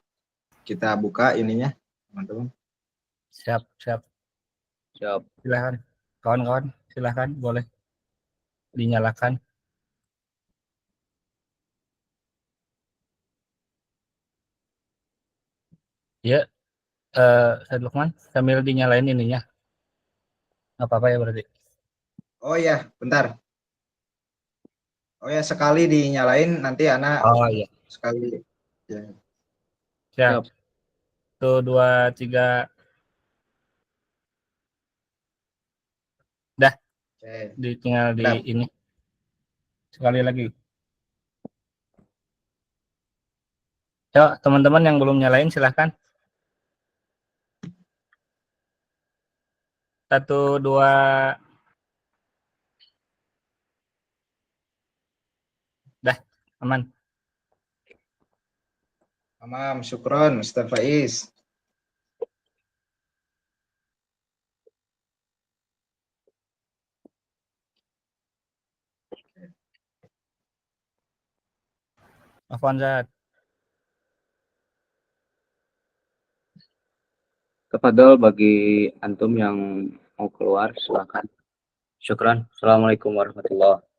Kita buka ininya, teman-teman. Siap, siap. Siap. Silahkan. Kawan-kawan, silahkan. Boleh dinyalakan. Ya, Ustaz Lukman, sambil dinyalain ininya. Nggak apa-apa ya berarti. Oh ya, bentar. Oh ya, sekali dinyalain nanti anak Oh iya. sekali. Ya. Siap. 1, 2, 3. Dah, Oke. tinggal di Siap. ini. Sekali lagi. Yuk, teman-teman yang belum nyalain silahkan. 1, 2. Dah, aman. Tamam, syukron Ustaz Faiz. Afwan Zat. Tafadhol bagi antum yang mau keluar silakan. Syukran. Assalamualaikum warahmatullahi